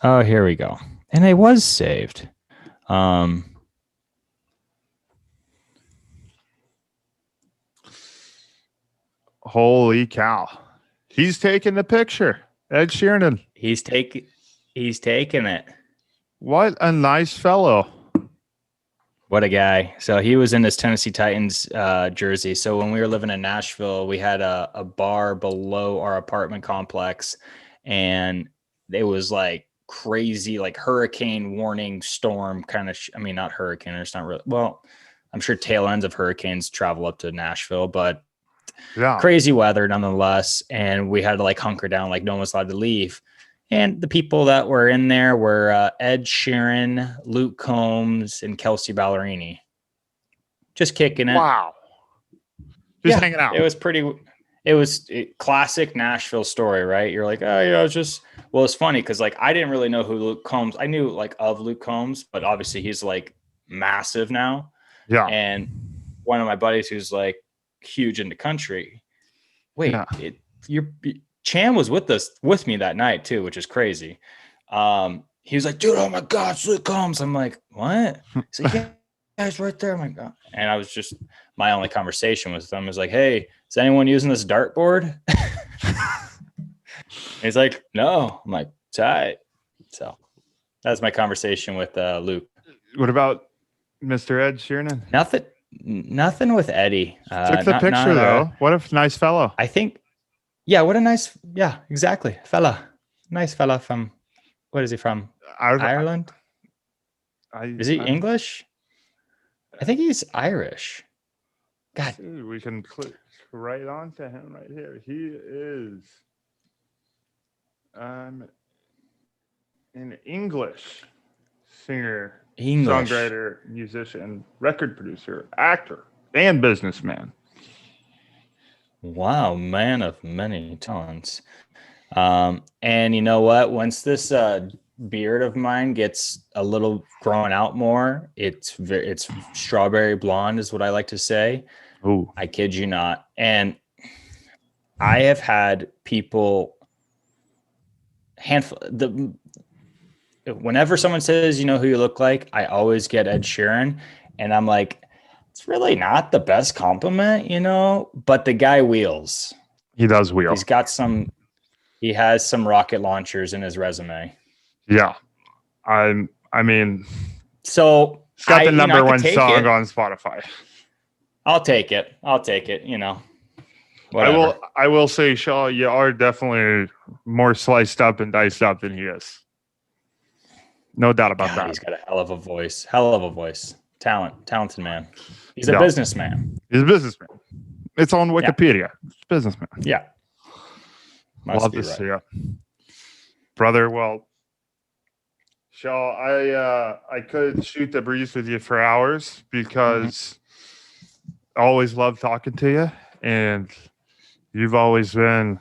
Speaker 2: Oh, here we go. And it was saved.
Speaker 1: Holy cow. He's taking the picture. Ed Sheeran.
Speaker 2: He's taking it.
Speaker 1: What a nice fellow.
Speaker 2: What a guy. So he was in this Tennessee Titans jersey. So when we were living in Nashville, we had a bar below our apartment complex, and it was like crazy, like hurricane warning storm kind of. I mean, not hurricane. It's not really. Well, I'm sure tail ends of hurricanes travel up to Nashville, but crazy weather nonetheless. And we had to like hunker down, like no one was allowed to leave. And the people that were in there were Ed Sheeran, Luke Combs, and Kelsey Ballerini. Just kicking it.
Speaker 1: Wow. Just hanging out.
Speaker 2: It was a classic Nashville story, right? You're like, oh, yeah, it's funny because like I didn't really know who Luke Combs. I knew like of Luke Combs, but obviously he's like massive now.
Speaker 1: Yeah.
Speaker 2: And one of my buddies who's like huge into country. Wait, Chan was with me that night too, which is crazy. He was like, dude, oh my God, Slick comes. I'm like, what? He's like, yeah, guy's right there. I'm like, oh. And I was just, my only conversation with him was like, hey, is anyone using this dartboard? He's like, no. I'm like, tight. So that's my conversation with Luke.
Speaker 1: What about Mr. Ed Sheeran?
Speaker 2: Nothing with Eddie.
Speaker 1: Took the picture though. What a nice fellow.
Speaker 2: I think, what a nice, exactly. Fella. Nice fella from, what is he from? Ireland? Is he English? I think he's Irish. God.
Speaker 1: We can click right on to him right here. He is an English singer, songwriter, musician, record producer, actor, and businessman.
Speaker 2: Wow, man of many talents. And you know what? Once this beard of mine gets a little grown out more, it's strawberry blonde is what I like to say.
Speaker 1: Oh,
Speaker 2: I kid you not. And I have had people whenever someone says, you know who you look like, I always get Ed Sheeran. And I'm like, it's really not the best compliment, but the guy wheels.
Speaker 1: He does wheel.
Speaker 2: He has some rocket launchers in his resume.
Speaker 1: Yeah. I mean,
Speaker 2: so
Speaker 1: it's got the number one song on Spotify.
Speaker 2: I'll take it. Whatever.
Speaker 1: I will say, Shaw, you are definitely more sliced up and diced up than he is. No doubt about that.
Speaker 2: He's got a hell of a voice. Talented man. He's a businessman.
Speaker 1: It's on Wikipedia. Yeah. It's businessman.
Speaker 2: Yeah.
Speaker 1: Love to see it. Brother, well, Shaw, I could shoot the breeze with you for hours because I always love talking to you. And you've always been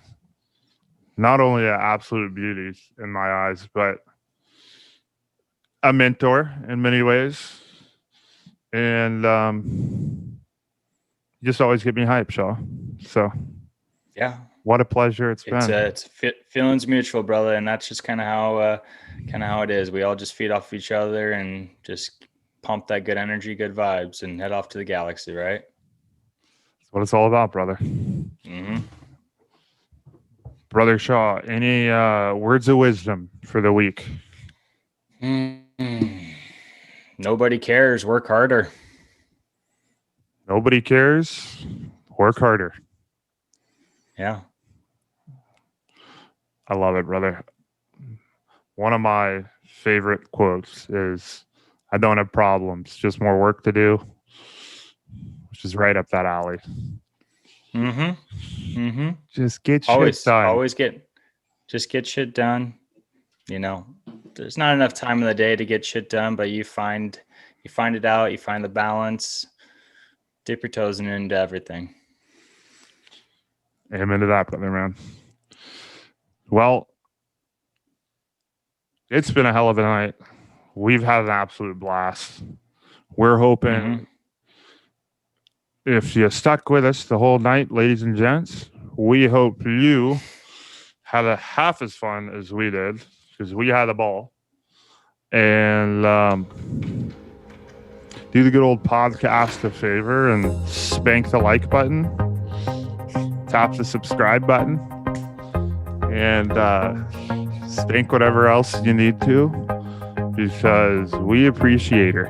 Speaker 1: not only an absolute beauty in my eyes, but a mentor in many ways. And you just always get me hyped, Shaw. So,
Speaker 2: yeah.
Speaker 1: What a pleasure it's been.
Speaker 2: It's feelings mutual, brother, and that's just kind of how it is. We all just feed off each other and just pump that good energy, good vibes, and head off to the galaxy, right?
Speaker 1: That's what it's all about, brother.
Speaker 2: Mm-hmm.
Speaker 1: Brother Shaw, any words of wisdom for the week?
Speaker 2: Nobody cares. Work harder.
Speaker 1: Nobody cares. Work harder.
Speaker 2: Yeah.
Speaker 1: I love it, brother. One of my favorite quotes is, I don't have problems, just more work to do, which is right up that alley.
Speaker 2: Mm-hmm. Mm-hmm.
Speaker 1: Just get shit done.
Speaker 2: Just get shit done. There's not enough time in the day to get shit done, but you find it out, you find the balance, dip your toes into everything.
Speaker 1: Amen to that, brother, man. Well, it's been a hell of a night. We've had an absolute blast. We're hoping if you stuck with us the whole night, ladies and gents, we hope you had a half as fun as we did, because we had a ball. And do the good old podcast a favor and spank the like button. Tap the subscribe button and spank whatever else you need to, because we appreciate her.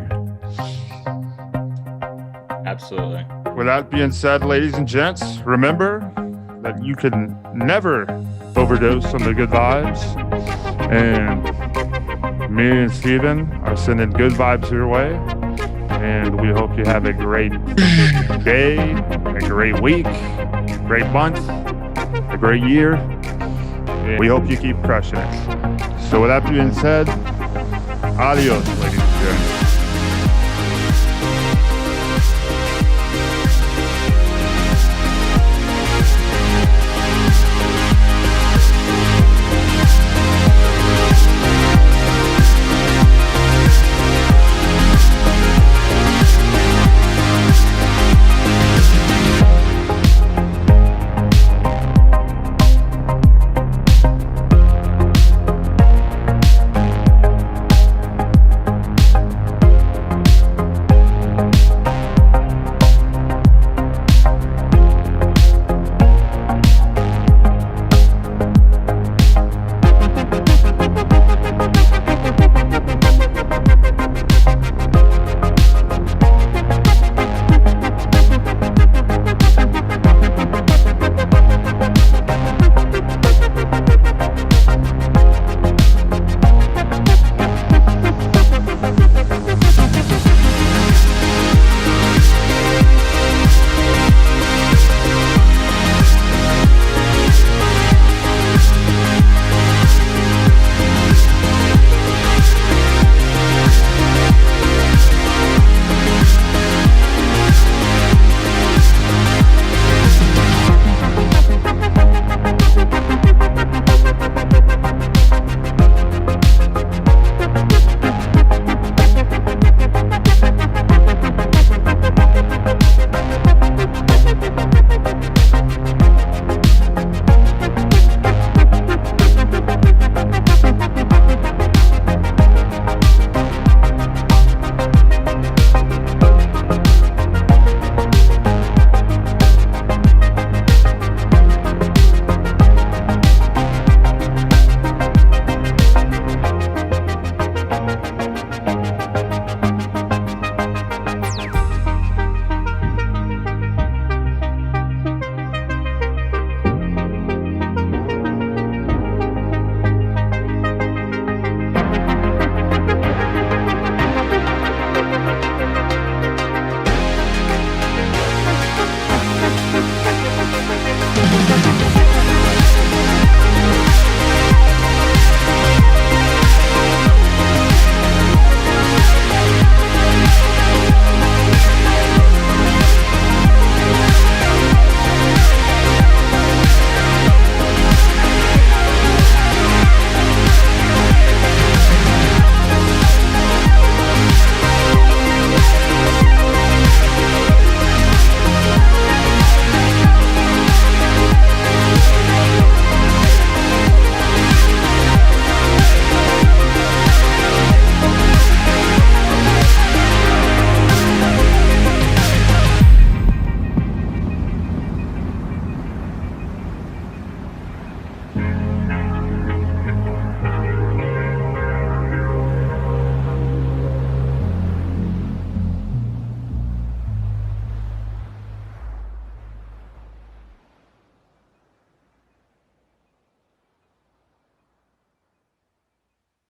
Speaker 2: Absolutely.
Speaker 1: With that being said, ladies and gents, remember that you can never overdose on the good vibes, and me and Steven are sending good vibes your way, and we hope you have a great day, a great week, great month, a great year. And we hope you keep crushing it. So with that being said, adios, ladies and gentlemen.